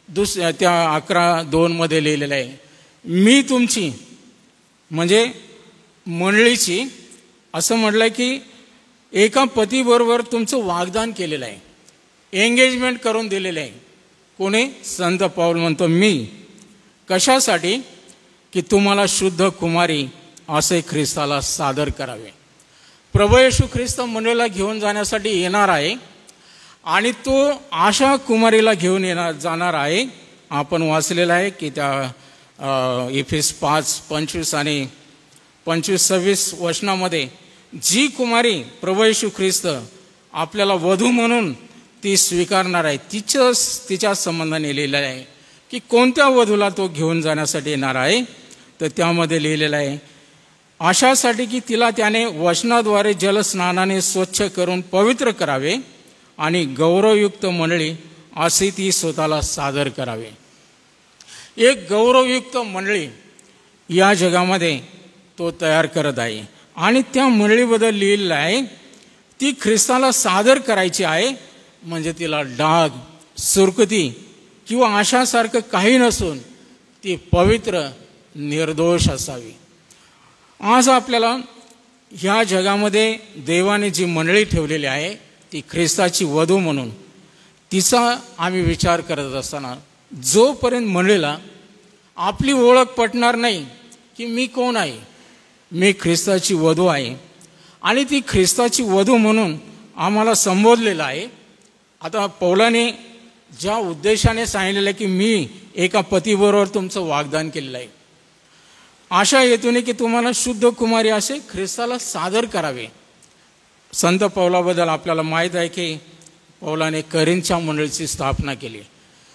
S5: त्या 11:2 लिहिलेलं आहे, मी तुमची म्हणजे मंडळीची असं म्हटलं की एका पतीबरोबर तुमचं वाग्दान केलेलं आहे, एंगेजमेंट करून दिलेलं आहे. कोणी? संत पौल म्हणतो मी. कशासाठी? की तुम्हाला शुद्ध कुमारी असे ख्रिस्ताला सादर करावे. प्रभू येशू ख्रिस्त मंडळीला घेऊन जाण्यासाठी येणार आहे आणि तो आशा कुमारीला घेऊन जाणार आहे. आपण वाचलेलं आहे की त्या इफेस 5:25 आणि 25-26 वचनामध्ये जी कुमारी प्रभू येशू ख्रिस्त आपल्याला वधू म्हणून ती स्वीकारणार आहे तिच्या संबंधाने लिहिलेलं आहे की कोणत्या वधूला तो घेऊन जाण्यासाठी येणार आहे. तर त्यामध्ये लिहिलेलं आहे अशासाठी की तिला त्याने वचनाद्वारे जलस्नानाने स्वच्छ करून पवित्र करावे आणि गौरवयुक्त मंडळी असे ती स्वतःला सादर करावे. एक गौरवयुक्त मंडळी या जगामध्ये तो तयार करत आहे आणि त्या मंडळीबद्दल लिहिलेलं आहे ती ख्रिस्ताला सादर करायची आहे. म्हणजे तिला डाग, सुरकुती किंवा अशासारखं काही नसून ती पवित्र, निर्दोष असावी. आज आपल्याला ह्या जगामध्ये देवाने जी मंडळी ठेवलेली आहे ती ख्रिस्ताची वधू म्हणून तिचा आम्ही विचार करत असताना जोपर्यंत मंडळीला आपली ओळख पटणार नाही की मी कोण आहे, मी ख्रिस्ताची वधू आहे आणि ती ख्रिस्ताची वधू म्हणून आम्हाला संबोधलेलं आहे. आता पौलाने ज्या उद्देशाने सांगितलेलं आहे की मी एका पतीबरोबर तुमचं वाग्दान केलेलं आहे, अशा हेतूने की तुम्हाला शुद्ध कुमारी असे ख्रिस्ताला सादर करावे. संत पौलाबद्दल आपल्याला माहीत आहे की पौलाने करिंथच्या मंडळीची स्थापना केली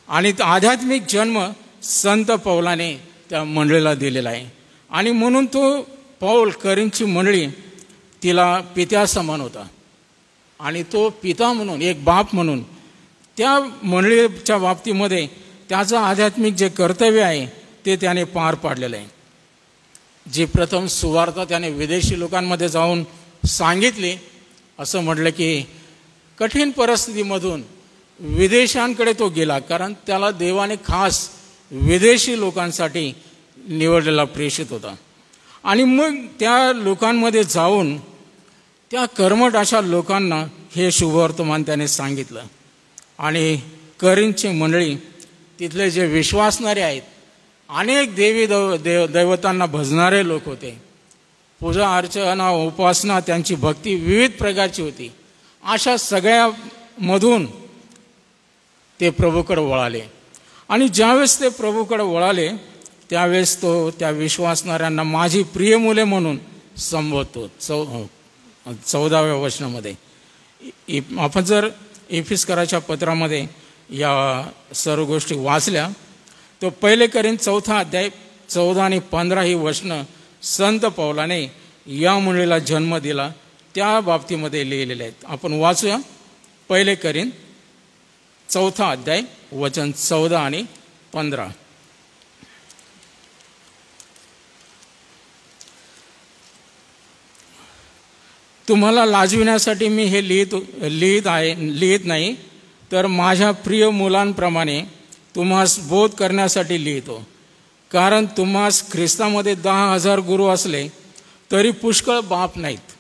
S5: आणि आध्यात्मिक जन्म संत पौलाने त्या मंडळीला दिलेला आहे. आणि म्हणून तो पौल करिंथची मंडळी तिला पित्या समान होता आणि तो पिता म्हणून, एक बाप म्हणून त्या मंडळीच्या बाबतीमध्ये त्याचं आध्यात्मिक जे कर्तव्य आहे ते त्याने पार पाडलेलं आहे. जी प्रथम सुवार्ता त्याने विदेशी लोकांमध्ये जाऊन सांगितली. असं म्हटलं की कठीण परिस्थितीमधून विदेशांकडे तो गेला कारण त्याला देवाने खास विदेशी लोकांसाठी निवडलेला प्रेषित होता. आणि मग त्या लोकांमध्ये जाऊन त्या कर्मठ अशा लोकांना हे शुभवर्तमान त्याने सांगितलं. आणि करिंथची मंडळी तिथले जे विश्वासणारे आहेत, अनेक देवी दैवतांना भजणारे लोक होते. पूजा अर्चना उपासना त्यांची भक्ती विविध प्रकारची होती. अशा सगळ्यामधून ते प्रभूकडे वळाले आणि ज्यावेळेस ते प्रभूकडे वळाले त्यावेळेस तो त्या विश्वासणाऱ्यांना माझी प्रिय मुले म्हणून संबोधतो. 14व्या वचनामध्ये आपण जर इफिसकराच्या पत्रामध्ये या सर्व गोष्टी वाचल्या तर पहिले करीन 4 अध्याय 14 आणि 15 ही वचनं संत पौलाने या मुलीला जन्म दिला त्या बाबतीमध्ये लिहिलेले आहेत. आपण वाचूया. 1 करीन 4 अध्याय वचन 14 आणि 15. तुम्हाला लाजविण्यासाठी मी हे लिहित नाही, तर माझ्या प्रिय मुलांप्रमाणे तुम्हास बोध करण्यासाठी लिहितो. कारण तुम्हास ख्रिस्तामध्ये 10,000 गुरु असले तरी पुष्कळ बाप नाहीत.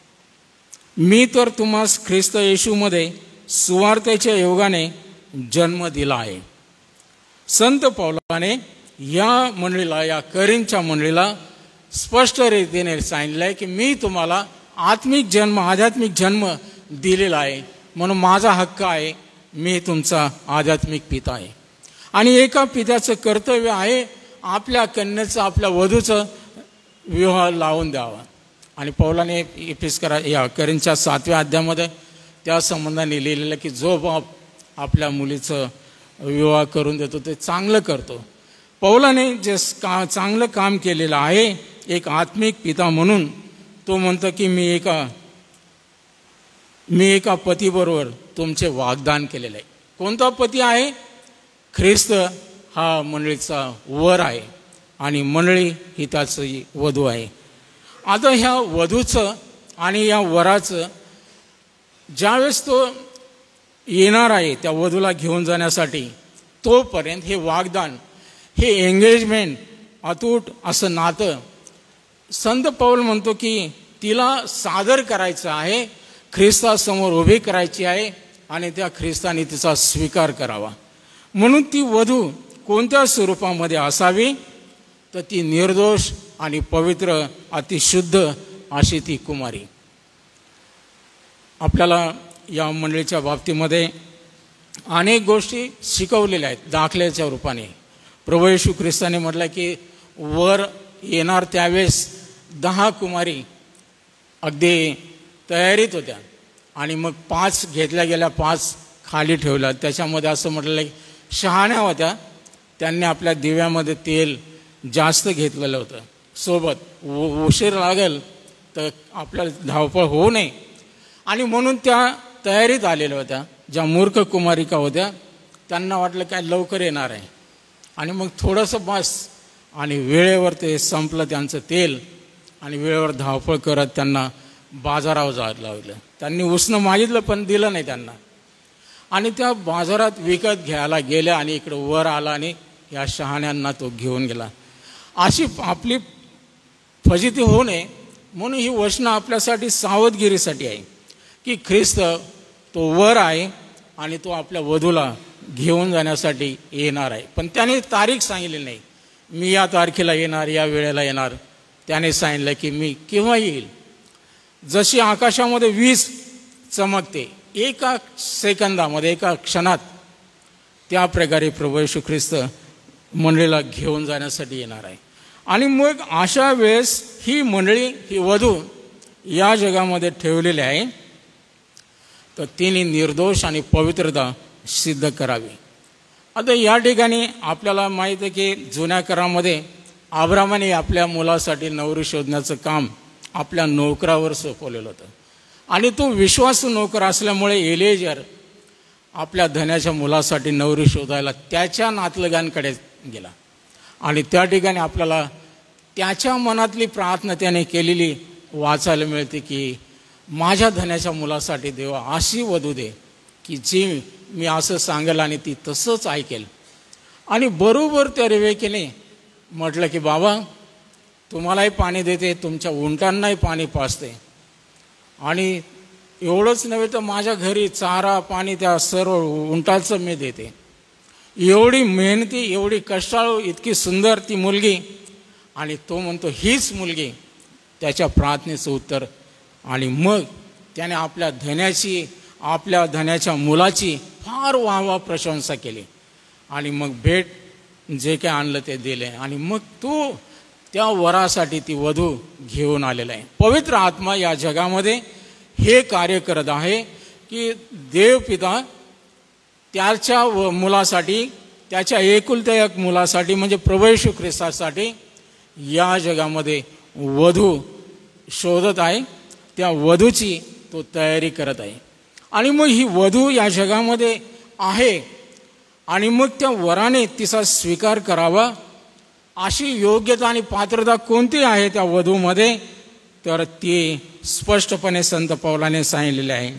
S5: मी तर तुम्हास ख्रिस्त येशूमध्ये सुवार्तेच्या योगाने जन्म दिला आहे. संत पौलाने या मंडळीला, या करीनच्या मंडळीला स्पष्ट रीतीने सांगितलं आहे की मी तुम्हाला आध्यात्मिक जन्म दिलेला आहे, म्हणून माझा हक्क आहे, मी तुमचा आध्यात्मिक पिता आहे. आणि एका पित्याचं कर्तव्य आहे आपल्या कन्येचं, आपल्या वधूचं विवाह लावून द्यावा. आणि पौलाने या करीनच्या 7व्या अध्यायामध्ये त्या संबंधाने लिहिलेलं की जो बाप आपल्या मुलीचं विवाह करून देतो ते चांगलं करतो. पौलाने जे चांगलं काम केलेलं आहे एक आत्मिक पिता म्हणून, तो म्हणतो की मी एका पतीबरोबर तुमचे वाग्दान केलेलं आहे. कोणता पती आहे? ख्रिस्त हा मंडळीचा वर आहे आणि मंडळी ही त्याची वधू आहे. आता ह्या वधूचं आणि या वराचं ज्यावेळेस तो येणार आहे त्या वधूला घेऊन जाण्यासाठी, तोपर्यंत हे वाग्दान, हे एंगेजमेंट, अतूट असं नातं संत पौल म्हणतो की तिला सादर करायचं आहे, ख्रिस्तासमोर उभी करायची आहे आणि त्या ख्रिस्ताने तिचा स्वीकार करावा. म्हणून ती वधू कोणत्या स्वरूपामध्ये असावी? तर ती निर्दोष आणि पवित्र, अतिशुद्ध अशी ती कुमारी. आपल्याला या मंडळीच्या बाबतीमध्ये अनेक गोष्टी शिकवलेल्या आहेत दाखल्याच्या रूपाने. प्रभू येशू ख्रिस्ताने म्हटलं की वर येणार त्यावेळेस 10 कुमारी अगदी तयारीत होत्या आणि मग 5 घेतल्या गेल्या, 5 खाली ठेवल्या. त्याच्यामध्ये असं म्हटलं की शहाण्या होत्या, त्यांनी आपल्या दिव्यामध्ये तेल जास्त घेतलेलं होतं सोबत, उशीर लागेल तर आपल्याला धावपळ होऊ नये, आणि म्हणून त्या तयारीत आलेल्या होत्या. ज्या मूर्ख कुमारिका होत्या त्यांना वाटलं काय लवकर येणार आहे आणि मग थोडंसं बस, आणि वेळेवर ते संपलं त्यांचं तेल आणि वेळेवर धावपळ करत त्यांना बाजारावर जायला लावलं. त्यांनी उसनं मागितलं पण दिलं नाही त्यांना, आणि त्या बाजारात विकत घ्यायला गेल्या आणि इकडं वर आला आणि या शहाण्यांना तो घेऊन गेला. अशी आपली फजिती होऊ नये म्हणून ही वचनं आपल्यासाठी सावधगिरीसाठी आहे की ख्रिस्त तो वर आहे आणि तो आपल्या वधूला घेऊन जाण्यासाठी येणार आहे. पण त्याने तारीख सांगितली नाही, मी या तारखेला येणार, या वेळेला येणार. त्याने सांगितलं की मी केव्हा येईल. जशी आकाशामध्ये वीज चमकते एका सेकंदामध्ये, एका क्षणात, त्या प्रकारे प्रभू येशू ख्रिस्त मंडळीला घेऊन जाण्यासाठी येणार आहे. आणि मग अशा वेळेस ही मंडळी, ही वधू या जगामध्ये ठेवलेली आहे, तर तिने निर्दोष आणि पवित्रता सिद्ध करावी. आता या ठिकाणी आपल्याला माहीत आहे की जुन्या करामध्ये अब्रामाने आपल्या मुलासाठी नवरी शोधण्याचं काम आपल्या नोकरावर सोपवलेलं होतं, आणि तो विश्वासू नोकर असल्यामुळे एलिएजर आपल्या धन्याच्या मुलासाठी नवरी शोधायला त्याच्या नातलगांकडे गेला. आणि त्या ठिकाणी आपल्याला त्याच्या मनातली प्रार्थना त्याने केलेली वाचायला मिळते की माझ्या धन्याच्या मुलासाठी देवा अशी वधू दे की जी मी असं सांगेल आणि ती तसंच ऐकेल. आणि बरोबर त्या रेवेकीने म्हटलं की बाबा तुम्हालाही पाणी देते, तुमच्या उंटांनाही पाणी पाजते, आणि एवढंच नव्हे तर माझ्या घरी चारा पाणी त्या सर्व उंटाचं मी देते. एवढी मेहनती, एवढी कष्टाळू, इतकी सुंदर ती मुलगी. आणि तो म्हणतो हीच मुलगी, त्याच्या प्रार्थनेचं उत्तर. आणि मग त्याने आपल्या धन्याची, आपल्या धन्याच्या मुलाची फार वाहवा प्रशंसा केली, आणि मग भेट जे काय आणलं ते दिले, आणि मग तो त्या वरासाठी ती वधू घेऊन आलेला आहे. पवित्र आत्मा या जगामध्ये हे कार्य करत आहे की देवपिता त्याच्या मुलासाठी, त्याच्या एकुलत्या एक मुलासाठी म्हणजे प्रभू येशू ख्रिस्तासाठी या जगामध्ये वधू शोधत आहे. त्या वधूची तो तो तयारी करत आहे. आणि मग ही वधू या जगामध्ये आहे आणि मग त्या वराने तिचा स्वीकार करावा अशी योग्यता आणि पात्रता कोणती आहे त्या वधूमध्ये, तर ती स्पष्टपणे संत पौलाने सांगितलेले आहे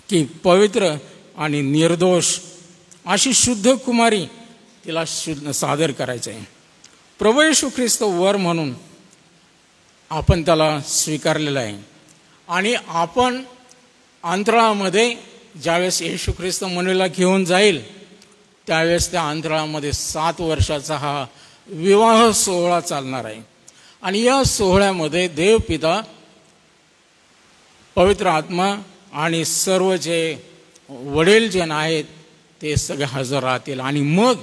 S5: की पवित्र आणि निर्दोष अशी शुद्ध कुमारी तिला सादर करायचं आहे. प्रभू येशू ख्रिस्त वर म्हणून आपण त्याला स्वीकारलेलं आहे. आणि आपण अंतराळामध्ये ज्यावेळेस येशू ख्रिस्त मंडळीला घेऊन जाईल त्यावेळेस त्या अंतराळामध्ये 7 वर्षाचा हा विवाह सोहळा चालणार आहे. आणि या सोहळ्यामध्ये देवपिता, पवित्र आत्मा आणि सर्व जे वडील जन आहेत ते सगळे हजर राहतील. आणि मग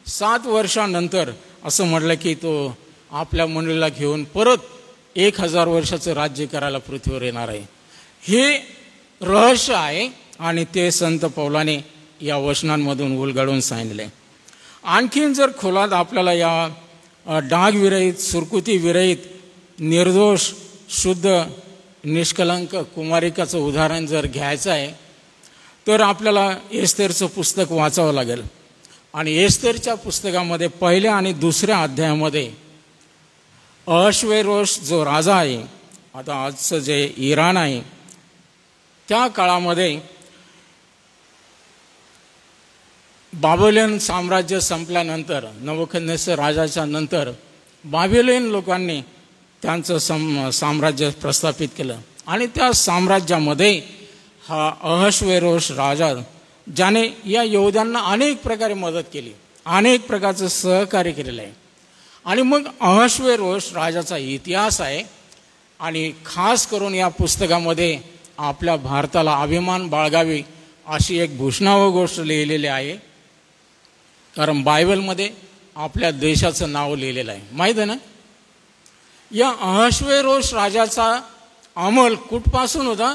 S5: 7 वर्षानंतर असं म्हटलं की तो आपल्या मंडळीला घेऊन परत 1000 वर्षाचं राज्य करायला पृथ्वीवर येणार आहे. हे रहस्य आहे आणि ते संत पौलाने या वचनांमधून उलगडून सांगितले. आणखीन जर खोलात आपल्याला या डागविरहित, सुरकुती विरहित, निर्दोष, शुद्ध, निष्कलंक कुमारिकाचं उदाहरण जर घ्यायचं आहे तर आपल्याला एस्थेरचं पुस्तक वाचावं लागेल. आणि एस्थेरच्या पुस्तकामध्ये 1 आणि 2 अध्यायामध्ये अहश्वेरोश जो राजा आहे, आता आजचं जे इराण आहे, त्या काळामध्ये बाबिलोन साम्राज्य संपल्यानंतर, नबुकदनेस्सर राजाच्या नंतर बाबिलोन लोकांनी त्यांचं साम्राज्य प्रस्थापित केलं. आणि त्या साम्राज्यामध्ये हा अहश्वेरोश राजा, ज्याने या यहूद्यांना अनेक प्रकारे मदत केली, अनेक प्रकारचं सहकार्य केलेलं आहे. आणि मग अहश्वेरोश राजाचा इतिहास आहे. आणि खास करून या पुस्तकामध्ये आपल्या भारताला अभिमान बाळगावी अशी एक भूषणावह गोष्ट लिहिलेली आहे. कारण बायबलमध्ये आपल्या देशाचं नाव लिहिलेलं आहे, माहीत आहे ना. या अहश्वेरोश राजाचा अंमल कुठपासून होता?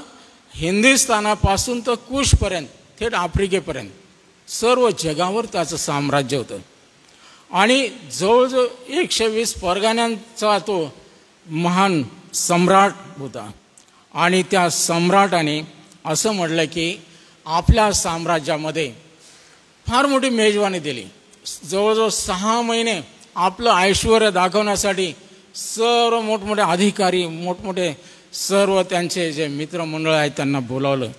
S5: हिंदुस्थानापासून तर कुशपर्यंत, थेट आफ्रिकेपर्यंत सर्व जगावर त्याचं साम्राज्य होतं. आणि जवळजवळ 120 परगण्यांचा तो महान सम्राट होता. आणि त्या सम्राटाने असं म्हटलं की आपल्या साम्राज्यामध्ये फार मोठी मेजवानी दिली. जवळजवळ 6 महिने आपलं ऐश्वर दाखवण्यासाठी सर्व मोठमोठे अधिकारी, मोठमोठे सर्व त्यांचे जे मित्रमंडळ आहेत त्यांना बोलावलं.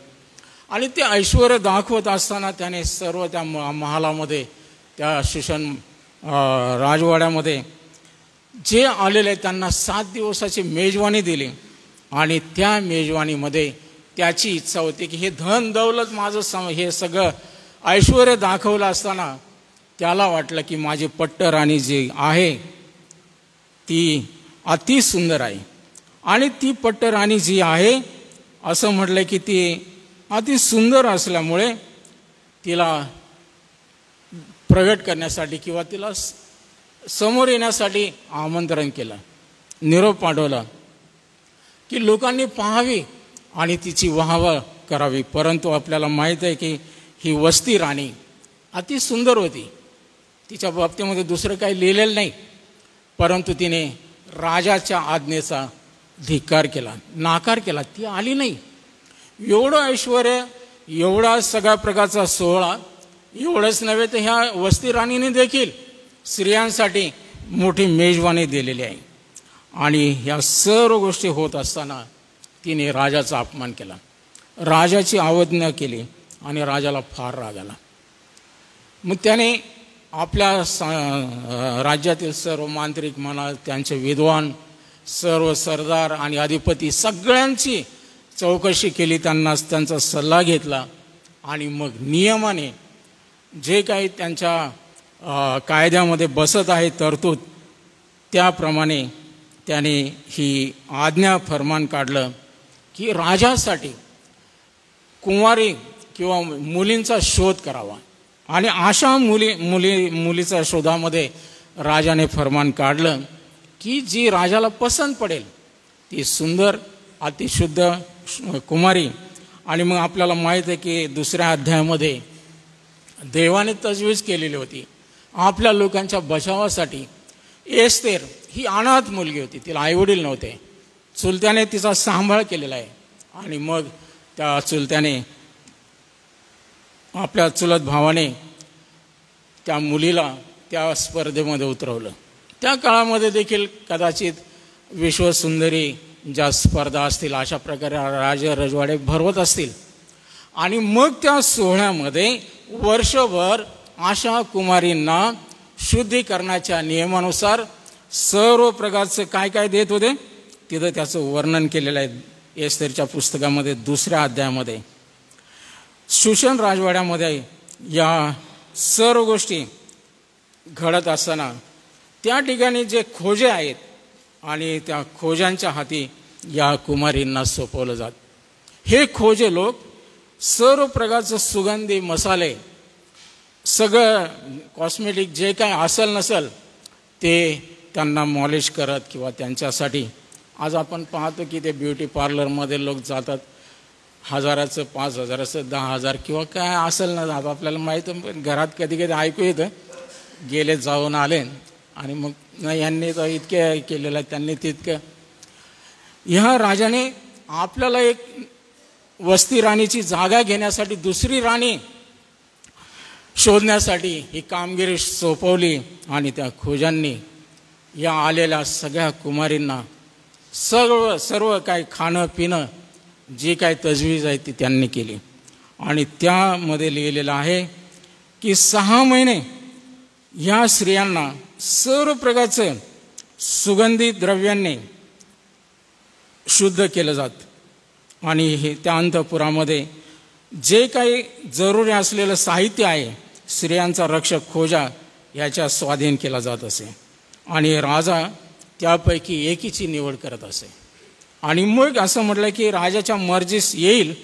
S5: आणि ते ऐश्वर दाखवत असताना त्याने सर्व त्या महालामध्ये, त्या शिशन राजवाड्यामध्ये जे आलेले त्यांना 7 दिवसाची मेजवानी दिली. आणि त्या मेजवानीमध्ये त्याची इच्छा होती की हे धन दौलत माझं हे सगळं ऐश्वर दाखवलं असताना त्याला वाटलं की माझी पट्टराणी जी आहे ती अति सुंदर आहे. आणि ती पट्टराणी जी आहे असं म्हटलं की ती अति सुंदर असल्यामुळे तिला प्रगट करण्यासाठी किंवा तिला समोर येण्यासाठी आमंत्रण केलं, निरोप पाठवला की लोकांनी पाहावी आणि तिची वाहवा करावी. परंतु आपल्याला माहीत आहे की ही वस्ती राणी अति सुंदर होती, तिच्या बाबतीमध्ये दुसरं काही लिहिलेलं नाही. परंतु तिने राजाच्या आज्ञेचा धिक्कार केला, नाकार केला, ती आली नाही. एवढं ऐश्वर, एवढा सगळ्या प्रकारचा सोहळा, एवढंच नव्हे तर ह्या वस्ती राणीने देखील स्त्रियांसाठी मोठी मेजवानी दिलेली आहे. आणि ह्या सर्व गोष्टी होत असताना तिने राजाचा अपमान केला, राजाची अवज्ञा केली आणि राजाला फार राग आला. मग त्याने आपल्या राज्यातील सर्व मांत्रिक म्हणा, त्यांचे विद्वान, सर्व सरदार आणि अधिपती सगळ्यांची चौकशी केली, त्यांचा सल्ला घेतला. आणि मग नियमाने जे काही त्यांच्या कायद्यामध्ये बसत आहे तरतूद, त्याप्रमाणे त्याने ही आज्ञा फरमान काढलं की राजासाठी कुंवारी किंवा मुलींचा शोध करावा. आणि अशा मुलीच्या शोधामध्ये राजाने फरमान काढलं की जी राजाला पसंत पडेल ती सुंदर, अतिशुद्ध कुमारी. आणि मग आपल्याला माहीत आहे की 2 अध्यायामध्ये देवाने तजवीज केलेली होती आपल्या लोकांच्या बचावासाठी. एस्थेर ही अनाथ मुलगी होती, तिला आईवडील नव्हते, चुलत्याने तिचा सांभाळ केलेला आहे. आणि मग त्या चुलत्याने आपल्या चुलत भावाने त्या मुलीला त्या स्पर्धेमध्ये उतरवलं. त्या काळामध्ये देखील कदाचित विश्वसुंदरी ज्या स्पर्धा असतील अशा प्रकारे राजे रजवाडे भरवत असतील. आणि मग त्या सोहळ्यामध्ये वर्षभर अशा कुमारींना शुद्धीकरणाच्या नियमानुसार सर्व प्रकारचं काय काय देत होते तिथं त्याचं वर्णन केलेलं आहे एस्थेरच्या पुस्तकामध्ये 2ऱ्या अध्यायामध्ये. शूशन राजवाड्यामध्ये या सर्व गोष्टी घडत असताना त्या ठिकाणी जे खोजे आहेत आणि त्या खोजांच्या हाती या कुमारींना सोपवलं जात. हे खोजे लोक सर्व प्रकारचं सुगंधी मसाले सगळं कॉस्मेटिक जे काय असेल नसेल ते त्यांना मॉलिश करत किंवा त्यांच्यासाठी आज आपण पाहतो की ते ब्युटी पार्लरमध्ये लोक जातात 1000चं 5000चं 10,000 किंवा काय असेल ना आता आपल्याला माहीत घरात कधी कधी ऐकू येतं गेले जाऊन आले आणि मग नाही यांनी तर इतके केलेलं आहे त्यांनी तितकं. ह्या राजाने आपल्याला एक वस्ती राणीची जागा घेण्यासाठी दुसरी राणी शोधण्यासाठी ही कामगिरी सोपवली आणि त्या खोजांनी या आलेल्या सगळ्या कुमारींना सर्व काय खाणं पिणं जी काय तजवीज आहे ती त्यांनी केली. आणि त्यामध्ये लिहिलेलं आहे की 6 महिने या स्त्रियांना सर्व प्रकारचं सुगंधी द्रव्यांनी शुद्ध केलं जात. आणि हे त्या अंतःपुरामध्ये जे काही जरुरी असलेलं साहित्य आहे स्त्रियांचा रक्षक खोजा याच्या स्वाधीन केला जात असे. आणि राजा त्यापैकी एकीची निवड करत असे. आणि मग असं म्हटलं की राजाच्या मर्जीस येईल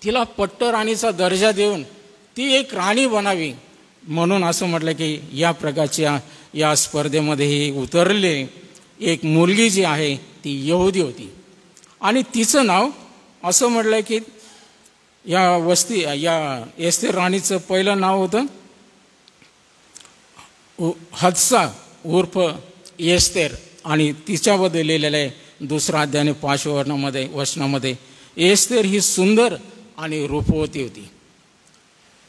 S5: तिला पट्ट राणीचा दर्जा देऊन ती एक राणी बनावी म्हणून असं म्हटलं की या प्रकारच्या या स्पर्धेमध्ये उतरले एक मुलगी जी आहे ती यहुदी होती. आणि तिचं नाव असं म्हटलं की या एस्थेर राणीचं पहिलं नाव होतं हदसा उर्फ एस्थेर. आणि तिच्याबद्दल लिहिलेलं आहे 2रा अध्याय 5व्या वचनामध्ये एस्थेर ही सुंदर आणि रूपवती होती.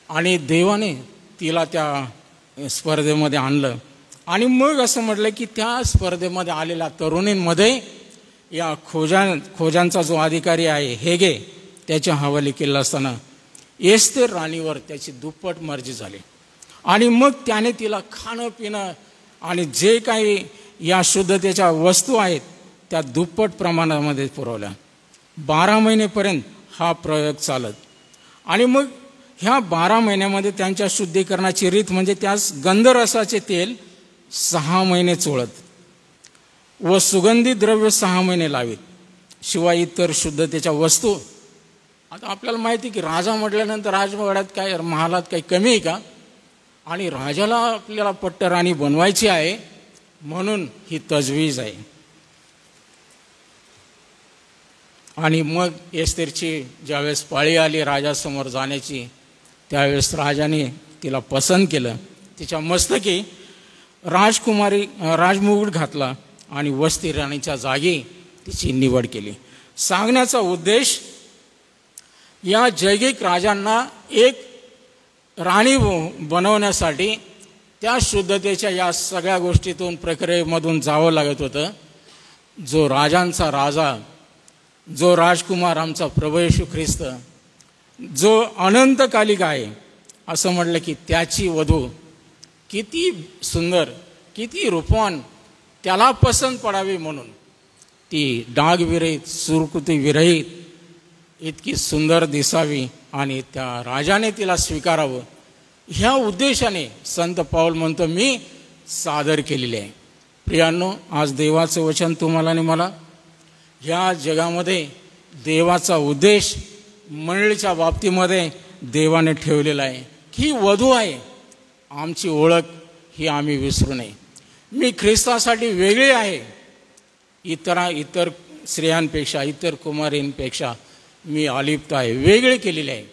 S5: आणि देवाने तिला त्या स्पर्धेमध्ये आणलं. आणि मग असं म्हटलं की त्या स्पर्धेमध्ये आलेल्या तरुणींमध्ये या खोजांचा जो अधिकारी आहे हेगे त्याच्या हवाली केला असताना एस्थेर राणीवर त्याची दुप्पट मर्जी झाली. आणि मग त्याने तिला खाणं पिणं आणि जे काही या शुद्धतेच्या वस्तू आहेत त्या दुप्पट प्रमाणामध्ये पुरवल्या. 12 महिनेपर्यंत हा प्रयोग चालत. आणि मग ह्या 12 महिन्यामध्ये त्यांच्या शुद्धीकरणाची रीत म्हणजे त्यास गंधरसाचे तेल 6 महिने चोळत व सुगंधी द्रव्य 6 महिने लावीत. शिवाय इतर शुद्धतेच्या वस्तू. आता आपल्याला माहिती की राजा म्हटल्यानंतर राजवाड्यात काय महालात काही कमी आहे का. आणि राजाला आपल्याला पट्ट राणी बनवायची आहे म्हणून ही तजवीज आहे. आणि मग एस्थेरची ज्यावेळेस पाळी आली राजासमोर जाण्याची त्यावेळेस राजाने तिला पसंत केलं. तिच्या मस्तकी राजमुकुट घातला आणि वस्ती राणीच्या जागी तिची निवड केली. सांगण्याचा उद्देश या जैगिक राजांना एक राणी बनवण्यासाठी त्या शुद्धतेच्या या सगळ्या गोष्टीतून प्रक्रियेमधून जावं लागत होतं. जो राजांचा राजा जो राजकुमार आमचा प्रभू येशू ख्रिस्त जो अनंतकालिक आहे असं म्हटलं की त्याची वधू किती सुंदर किती रूपवान त्याला पसंत पडावी म्हणून ती डागविरहित सुरकुती विरहित इतकी सुंदर दिसावी आणि त्या राजाने तिला स्वीकारावं ह्या उद्देशाने संत पाऊल म्हणतो मी सादर केलेले आहे. प्रियांनो आज देवाचं वचन तुम्हाला आणि मला ह्या जगामध्ये देवाचा उद्देश मंडळीच्या बाबतीमध्ये देवाने ठेवलेला आहे की वधू आहे. आमची ओळख ही आम्ही विसरू नये. मी ख्रिस्तासाठी वेगळे आहे. इतर स्त्रियांपेक्षा इतर कुमारींपेक्षा मी अलिप्त आहे वेगळे केलेले आहे.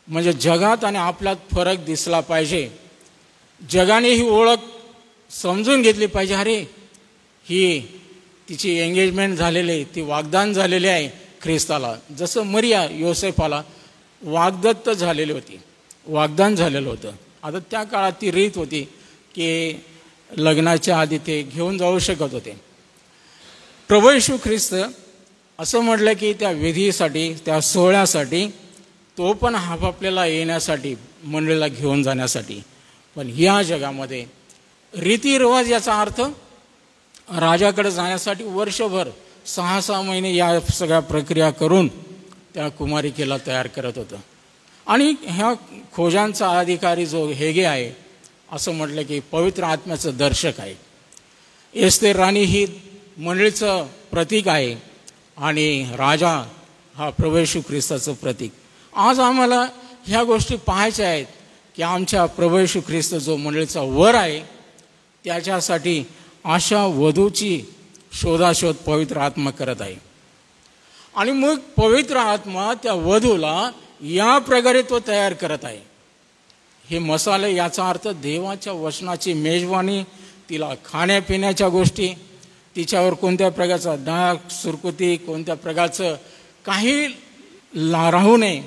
S5: म्हणजे जगात आणि आपल्यात फरक दिसला पाहिजे. जगाने ही ओळख समजून घेतली पाहिजे. अरे ही तिची एंगेजमेंट झालेली आहे ती वागदान झालेली आहे ख्रिस्ताला, जसं मरिया योसेफाला वाग्दत्त झालेली होती, वाग्दान झालेलं होतं. आता त्या काळात ती रीत होती की लग्नाच्या आधी ते घेऊन जाऊ शकत होते. प्रभू येशू ख्रिस्त असं म्हटलं की त्या विधीसाठी, त्या सोहळ्यासाठी तो पण आपापल्याला येण्यासाठी, मंडळीला घेऊन जाण्यासाठी. पण या जगामध्ये रीतिरिवाज, याचा अर्थ राजाकडे जाण्यासाठी वर्षभर 6 महिने या सगळ्या प्रक्रिया करून त्या कुमारिकेला तयार करत होतं. आणि ह्या खोजांचा अधिकारी जो हेगे आहे, असं म्हटलं की पवित्र आत्म्याचं दर्शक आहे. एस्तेर राणी ही मंडळीचं प्रतीक आहे आणि राजा हा प्रभू येशू ख्रिस्ताचं प्रतीक. आज आम्हाला ह्या गोष्टी पाहायच्या आहेत की आमच्या प्रभू येशू ख्रिस्त जो मंडळीचा वर आहे, त्याच्यासाठी अशा वधूची शोधाशोध पवित्र आत्मा करत आहे. आणि मग पवित्र आत्मा त्या वधूला या प्रकारे तो तयार करत आहे. हे मसाले, याचा अर्थ देवाच्या वचनाची मेजवानी, तिला खाण्यापिण्याच्या गोष्टी, तिच्यावर कोणत्या प्रकारचा डाग, सुरकुती, कोणत्या प्रकारचं काही राहू नये,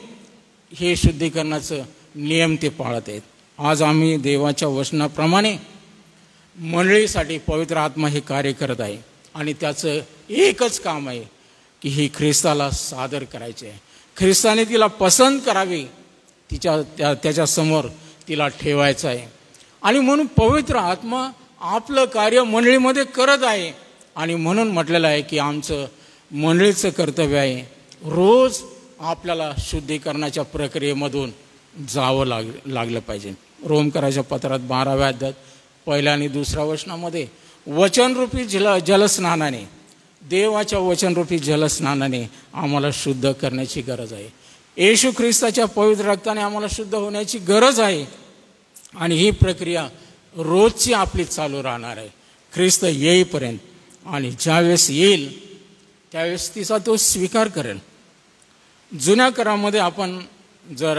S5: हे शुद्धीकरणाचं नियम ते पाळत आहेत. आज आम्ही देवाच्या वचनाप्रमाणे मंडळीसाठी पवित्र आत्मा हे कार्य करत आहे आणि त्याचं एकच काम आहे की ही ख्रिस्ताला सादर करायचे आहे. ख्रिस्ताने तिला पसंत करावी, त्याच्यासमोर तिला ठेवायचं आहे. आणि म्हणून पवित्र आत्मा आपलं कार्य मंडळीमध्ये करत आहे. आणि म्हणून म्हटलेलं आहे की आमचं मंडळीचं कर्तव्य आहे रोज आपल्याला शुद्धीकरणाच्या प्रक्रियेमधून जावं लागलं पाहिजे. रोमकराच्या पत्रात 12व्या अध्यायात 1 आणि 2 वचनामध्ये वचनरूपी जलस्नानाने, देवाच्या वचनरूपी जलस्नानाने आम्हाला शुद्ध करण्याची गरज आहे. येशू ख्रिस्ताच्या पवित्र रक्ताने आम्हाला शुद्ध होण्याची गरज आहे. आणि ही प्रक्रिया रोजची आपली चालू राहणार आहे ख्रिस्त येईपर्यंत. आणि ज्यावेळेस येईल त्यावेळेस तिचा तो स्वीकार करेल. जुन्या करामध्ये आपण जर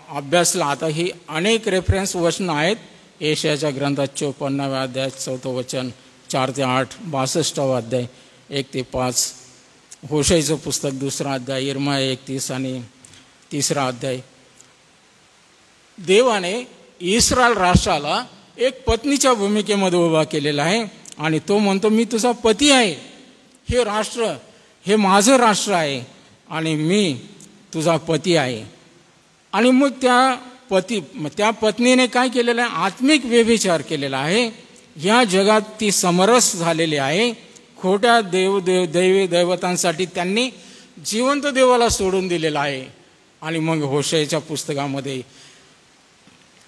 S5: अभ्यासला, आता ही अनेक रेफरन्स वचनं आहेत. येशयाच्या ग्रंथात 54व्या अध्यायात 4थं वचन, 4 ते 8, 62वा अध्याय 1 ते 5, होशेचं पुस्तक 2रा अध्याय, यिर्मया 31 आणि 3रा अध्याय. देवाने इस्रायल राष्ट्राला एक पत्नीच्या भूमिकेमध्ये उभा केलेला आहे आणि तो म्हणतो मी तुझा पती आहे. हे राष्ट्र, हे माझं राष्ट्र आहे आणि मी तुझा पती आहे. आणि मग त्या पत्नीने काय केलेलं आहे? आत्मिक व्यभिचार केलेला आहे. ह्या जगात ती समरस झालेली आहे. खोट्या दैवी दैवतांसाठी त्यांनी जिवंत देवाला सोडून दिलेलं आहे. आणि मग होशेच्या पुस्तकामध्ये,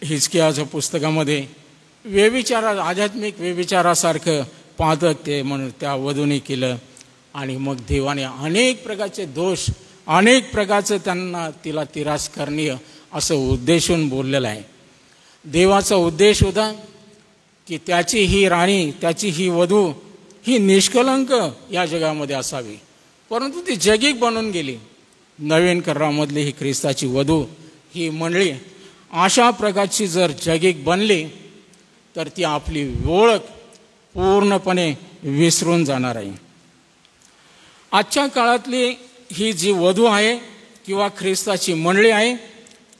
S5: हिजकियाच्या पुस्तकामध्ये आध्यात्मिक व्यभिचारासारखं पातक ते म्हणून त्या वधूने केलं. आणि मग देवाने अनेक प्रकारचे दोष, अनेक प्रकारचं तिला तिरस्करणीय असं उद्देशून बोललेलं आहे. देवाचा उद्देश होता की त्याची ही राणी, त्याची ही वधू ही निष्कलंक या जगामध्ये असावी, परंतु ती जगिक बनून गेली. नवीन करारामधली ही ख्रिस्ताची वधू, ही मंडळी अशा प्रकारची जर जगिक बनली तर ती आपली ओळख पूर्णपणे विसरून जाणार आहे. आजच्या काळातली ही जी वधू आहे किंवा ख्रिस्ताची मंडळी आहे,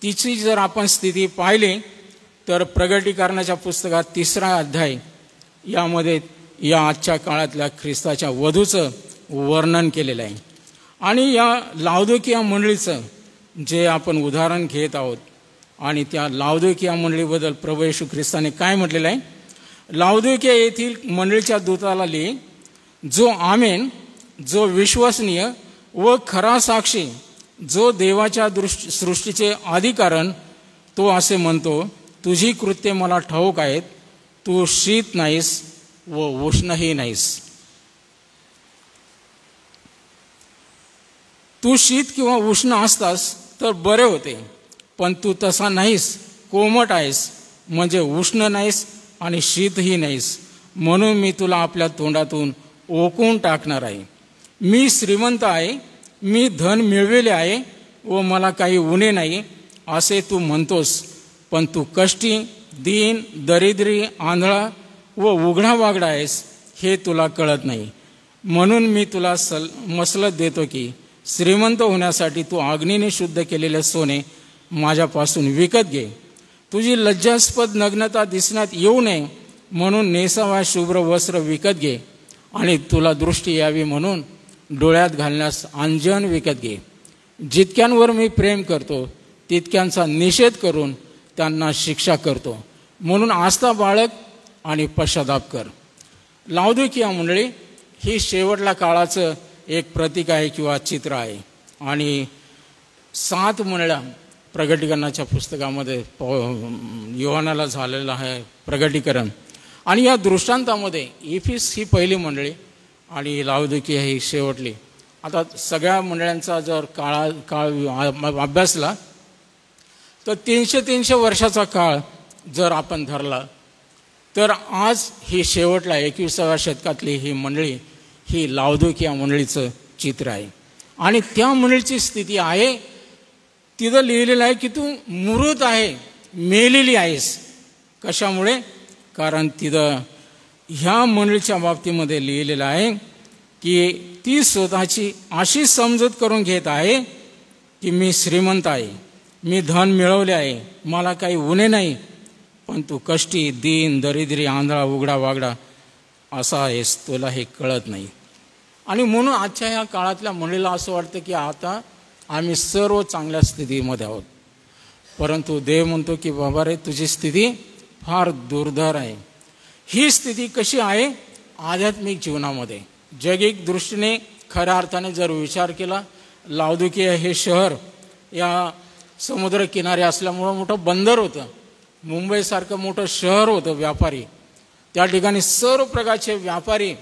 S5: तिची जर आपण स्थिती पाहिली तर प्रगटीकरणाच्या पुस्तकात 3रा अध्याय यामध्ये या आजच्या काळातल्या ख्रिस्ताच्या वधूचं वर्णन केलेलं आहे. आणि या लावदोकिया मंडळीचं जे आपण उदाहरण घेत आहोत, आणि त्या लावदोकिया मंडळीबद्दल प्रभू येशू ख्रिस्ताने काय म्हटलेलं आहे? लावदोकिया येथील मंडळीच्या दूताला लिही, जो आमेन, जो विश्वसनीय व खरा साक्षी, जो देवाच्या सृष्टीचे आदिकारण, तो असे म्हणतो, तुझी कृत्ये मला ठाऊक आहेत, तू शीत नाहीस व उष्णही नाहीस. तू शीत किंवा उष्ण असतास तर बरे होते, पण तू तसा नाहीस, कोमट आहेस, म्हणजे उष्ण नाहीस आणि शीतही नाहीस. म्हणून मी तुला आपल्या तोंडातून ओकून टाकणार आहे. मी श्रीमंत आहे, मी धन मिळविले आहे व मला काही उणे नाही असे तू म्हणतोस, पण तू कष्टी, दीन, दरिद्री, आंधळा व उघडा वागडा आहेस, हे तुला कळत नाही. म्हणून मी तुला मसलत देतो की श्रीमंत होण्यासाठी तू अग्नीने शुद्ध केलेले सोने माझ्यापासून विकत घे. तुझी लज्जास्पद नग्नता दिसण्यात येऊ नये म्हणून नेसावा शुभ्र वस्त्र विकत घे. आणि तुला दृष्टी यावी म्हणून डोळ्यात घालण्यास अंजन विकत घे. जितक्यांवर मी प्रेम करतो तितक्यांचा निषेध करून त्यांना शिक्षा करतो. म्हणून आस्था बाळग आणि पश्चाताप कर. लाउदिकिया मंडळी ही शेवटल्या काळाचं एक प्रतीक आहे किंवा चित्र आहे. आणि 7 मंडळ्या प्रगटीकरणाच्या पुस्तकामध्ये योहानाला झालेलं आहे प्रगटीकरण. आणि या दृष्टांतामध्ये इफिस ही पहिली मंडळी आणि लाउदिकिया ही शेवटली. आता सगळ्या मंडळांचा जर काळ अभ्यासला तर 300 वर्षाचा काळ जर आपण धरला तर आज ही शेवटला 21व्या शतकातली ही मंडळी ही लाउदिकिया मंडळीचं चित्र आहे. आणि त्या मंडळीची स्थिती आहे तिथं लिहिलेलं आहे की तू मृत आहे, मेलेली आहेस. कशामुळे? कारण तिथं ह्या मंडळीच्या बाबतीमध्ये लिहिलेलं आहे की ती स्वतःची अशी समजूत करून घेत आहे की मी श्रीमंत आहे, मी धन मिळवले आहे, मला काही उणे नाही, पण तू कष्टी, दीन, दरिद्री, आंधळा, उघडा वागडा असा आहेस, तुला हे कळत नाही. आणि म्हणून आजच्या ह्या काळातल्या मंडळीला असं वाटतं की आता आम्ही सर्व चांगल्या स्थितीमध्ये आहोत. परंतु देव म्हणतो की बाबा रे, तुझी स्थिती फार दुर्धर आहे. ही स्थिती कशी आहे? आध्यात्मिक जीवनामध्ये जैगिक दृष्टीने खऱ्या अर्थाने जर विचार केला, लाउदिकिया हे शहर या समुद्र किनारे असल्यामुळं मोठं बंदर होतं. मुंबईसारखं मोठं शहर होतं व्यापारी. त्या ठिकाणी सर्व प्रकारचे व्यापारी,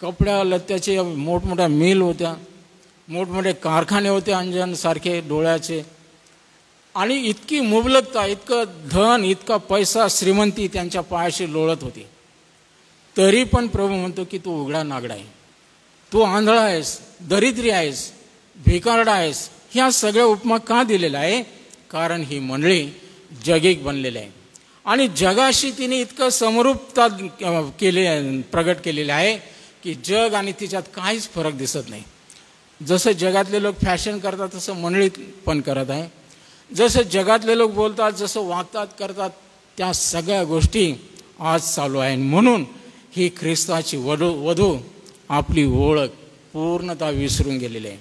S5: कपड्या लत्त्याचे मोठमोठ्या मिल होत्या, मोठमोठे कारखाने होते अंजनसारखे डोळ्याचे. आणि इतकी मुबलकता, इतकं धन, इतका पैसा, श्रीमंती त्यांच्या पायाशी लोळत होती. तरी पण प्रभू म्हणतो की तू उघडा नागडा आहे, तू आंधळा आहेस, दरिद्री आहेस, भिकारडा आहेस. ह्या सगळ्या उपमा का दिलेला आहे? कारण ही मंडळी जगिक बनलेली आहे आणि जगाशी तिने इतकं समरूपता प्रगट केलेली आहे की जग आणि तिच्यात काहीच फरक दिसत नाही. जसं जगातले लोक फॅशन करतात तसं मंडळी पण करत आहे. जसं जगातले लोक बोलतात, जसं वागतात, करतात, त्या सगळ्या गोष्टी आज चालू आहे. म्हणून ही ख्रिस्ताची वधू आपली ओळख पूर्णतः विसरून गेलेली आहे.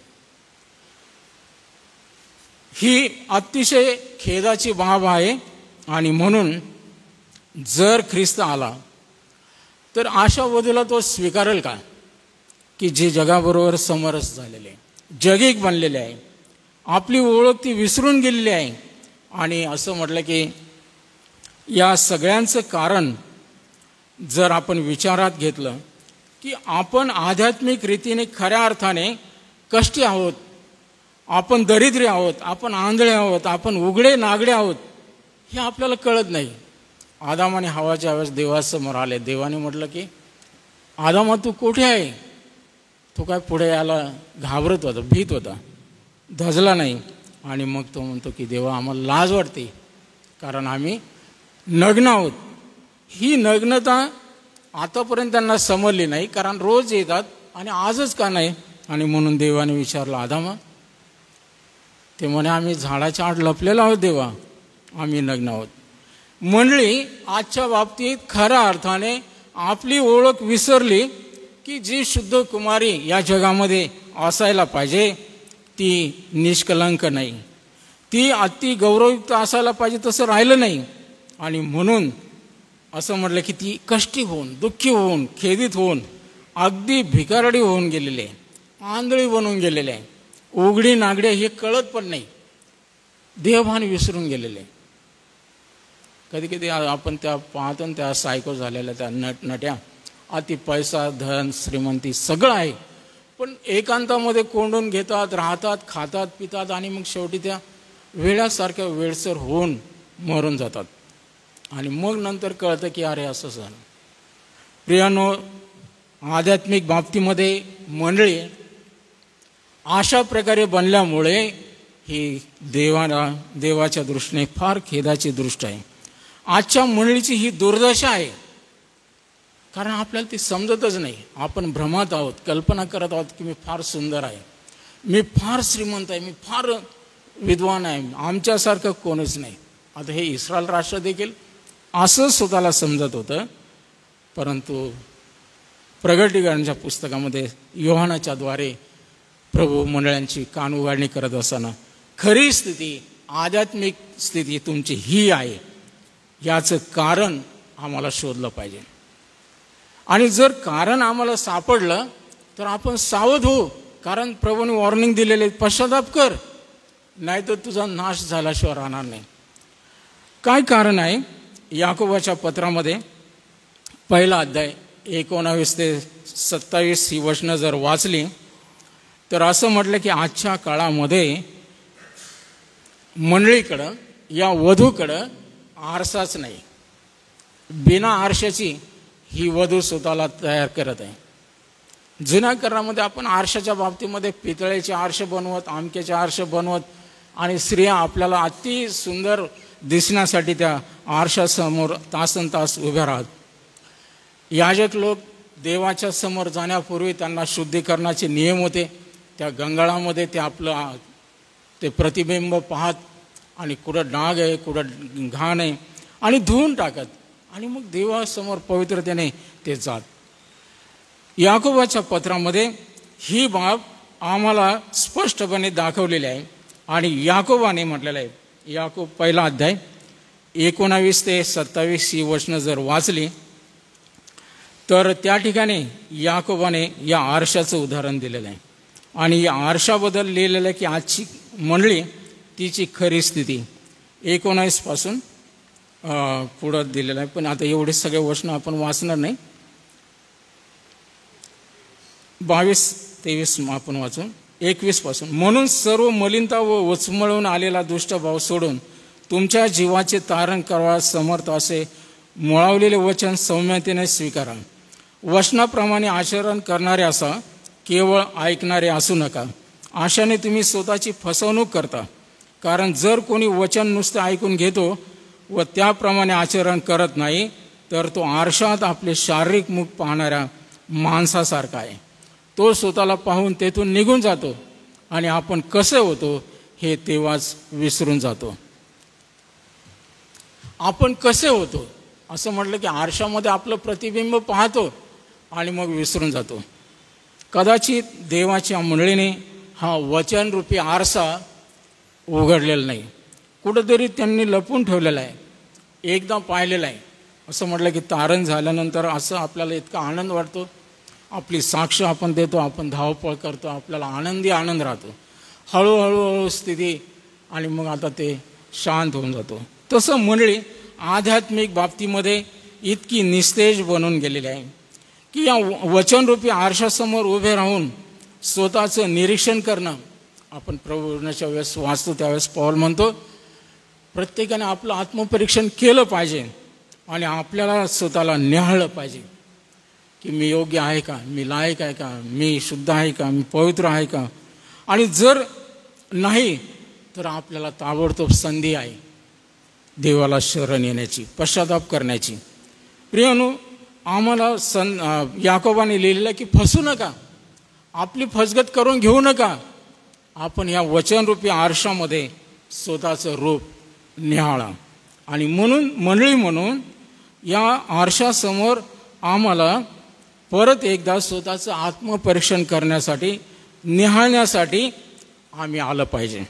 S5: ही अतिशय खेदाची बाब आहे. आणि म्हणून जर ख्रिस्त आला तर अशा वधूला तो स्वीकारेल का की जे जगाबरोबर समरस झालेले आहे, जगिक बनलेले आहे, आपली ओळख ती विसरून गेलेली आहे. आणि असं म्हटलं की या सगळ्यांचं कारण जर आपण विचारात घेतलं की आपण आध्यात्मिक रीतीने खऱ्या अर्थाने कष्टी आहोत, आपण दरिद्री आहोत, आपण आंधळे आहोत, आपण उघडे नागडे आहोत, हे आपल्याला कळत नाही. आदाम आणि हवाच्या वेळेस देवासमोर आले. देवाने म्हटलं की आदामा तू कुठे आहे? तो काय पुढे यायला घाबरत होता, भीत होता, धजला नाही. आणि मग तो म्हणतो की देवा, आम्हाला लाज वाटते कारण आम्ही नग्न आहोत. ही नग्नता आतापर्यंत त्यांना समजली नाही कारण रोज येतात आणि आजच का नाही. आणि म्हणून देवाने विचारलं, आदामा? ते म्हणे आम्ही झाडाच्या आड लपलेलो आहोत देवा, आम्ही नग्न आहोत. मंडळी आजच्या बाबतीत खऱ्या अर्थाने आपली ओळख विसरली की जी शुद्ध कुमारी या जगामध्ये असायला पाहिजे ती निष्कलंक नाही, ती अति गौरवयुक्त असायला पाहिजे तसं राहिलं नाही. आणि म्हणून असं म्हटलं की ती कष्टी होऊन, दुःखी होऊन, खेदित होऊन, अगदी भिकारडी होऊन गेलेले, आंधळी बनून गेलेले, उघडी नागडे हे कळत पण नाही, देहभान विसरून गेलेले. कधी कधी आपण त्या पाहतो त्या सायको झालेल्या त्या नट्या, अति पैसा, धन, श्रीमंती सगळं आहे, पण एकांतामध्ये कोंडून घेतात, राहतात, खातात, पितात आणि मग शेवटी त्या वेळासारख्या वेळसर होऊन मरून जातात. आणि मग नंतर कळतं की अरे असं झालं. प्रियानो, आध्यात्मिक बाबतीमध्ये मंडळी अशा प्रकारे बनल्यामुळे ही देवाच्या दृष्टीने फार खेदाची दृष्ट आहे. आजच्या मंडळीची ही दुर्दशा आहे कारण आपल्याला ती समजतच नाही. आपण भ्रमात आहोत, कल्पना करत आहोत की मी फार सुंदर आहे, मी फार श्रीमंत आहे, मी फार विद्वान आहे, आमच्यासारखं कोणीच नाही. आता हे इस्रायल राष्ट्र देखील असं स्वतःला समजत होतं. परंतु प्रगटीकरणाच्या पुस्तकामध्ये योहानाच्या द्वारे प्रभू मंडळांची कान उघडणी करत असताना खरी स्थिती, आध्यात्मिक स्थिती तुमची ही आहे, याचं कारण आम्हाला शोधलं पाहिजे. आणि जर कारण आम्हाला सापडलं तर आपण सावध हो, कारण प्रभूने वॉर्निंग दिलेले, पश्चाताप कर, नाहीतर तुझा नाश झाल्याशिवाय राहणार नाही. काय कारण आहे? याकोबाच्या पत्रामध्ये 1 अध्याय 19 ते 27 ही वचनं जर वाचली तर असं म्हटलं की आजच्या काळामध्ये मंडळीकडं, या वधूकडं आरसाच नाही. बिना आरशाची ही वधू स्वतःला तयार करत आहे. जुन्या करारामध्ये आपण आरशाच्या बाबतीमध्ये पितळेचे आरसे बनवत, आमक्याचे आरसे बनवत, आणि स्त्रिया आपल्याला अति सुंदर दिसण्यासाठी त्या आरशासमोर तासन तास उभ्या राहत. याजक लोक देवाच्या समोर जाण्यापूर्वी त्यांना शुद्धीकरणाचे नियम होते. त्या गंगाळामध्ये ते आपलं ते प्रतिबिंब पाहत, आणि कुठं डाग आहे, कुठं घाण आहे, आणि धुवून टाकत, आणि मग देवासमोर पवित्रतेने ते जात. याकोबाच्या पत्रामध्ये ही बाब आम्हाला स्पष्टपणे दाखवलेली आहे. आणि याकोबाने म्हटलेलं आहे, याकोब 1 अध्याय 19 ते 27 ही वचनं जर वाचली तर त्या ठिकाणी याकोबाने या आरशाचं उदाहरण दिलेलं आहे. आणि या आरशाबद्दल लिहिलेलं आहे की आजची मंडळी, तिची खरी स्थिती 19 पासून पुढं दिलेलं आहे. पण आता एवढे सगळे वचनं आपण वाचणार नाही. 22-23 आपण वाचून 21 पासून. म्हणून सर्व मलिनता व उचमळून आलेला दुष्टभाव सोडून तुमच्या जीवाचे तारण करायला समर्थ असे मुळावलेले वचन सौम्यतेने स्वीकारा. वचनाप्रमाणे आचरण करणारे असा, केवळ ऐकणारे असू नका. आशाने तुम्ही स्वतःची फसवणूक करता. कारण जर कोणी वचन नुसते ऐकून घेतो व त्याप्रमाणे आचरण करत नाही तर तो आरशात आपले शारीरिक मुख पाहणाऱ्या माणसासारखा आहे. तो स्वतःला पाहून तेथून निघून जातो आणि आपण कसे होतो हे तेव्हाच विसरून जातो. आपण कसे होतो असं म्हटलं की आरशामध्ये आपलं प्रतिबिंब पाहतो आणि मग विसरून जातो. कदाचित देवाच्या मंडळीने हा वचनरूपी आरसा उघडलेला नाही, कुठंतरी त्यांनी लपून ठेवलेला आहे. एकदा पाहिलेला आहे. असं म्हटलं की तारण झाल्यानंतर असं आपल्याला इतका आनंद वाटतो, आपली साक्ष आपण देतो, आपण धावपळ करतो, आपल्याला आनंद राहतो. हळूहळू स्थिती, आणि मग आता ते शांत होऊन जातो. तसं मंडळी आध्यात्मिक बाबतीमध्ये इतकी निस्तेज बनून गेलेली आहे की या वचनरूपी आरशासमोर उभे राहून स्वतःचं निरीक्षण करणं. आपण प्रभूच्या वेळेस वाचतो त्यावेळेस पौल म्हणतो, प्रत्येकाने आपलं आत्मपरीक्षण केलं पाहिजे आणि आपल्याला स्वतःला निहाळलं पाहिजे की मी योग्य आहे का, मी लायक आहे का, मी शुद्ध आहे का, मी पवित्र आहे का. आणि जर नाही तर आपल्याला ताबडतोब संधी आहे देवाला शरण येण्याची, पश्चाताप करण्याची. प्रियानो, आम्हाला याकोबाने लिहिलेलं की फसू नका, आपली फसगत करून घेऊ नका. आपण या वचनरूपी आरशामध्ये स्वतःचं रूप निहाळा. आणि म्हणून मंडळी म्हणून या आरशासमोर आम्हाला परत एकदा स्वतःचं आत्मपरीक्षण करण्यासाठी, निहाळण्यासाठी आम्ही आलं पाहिजे.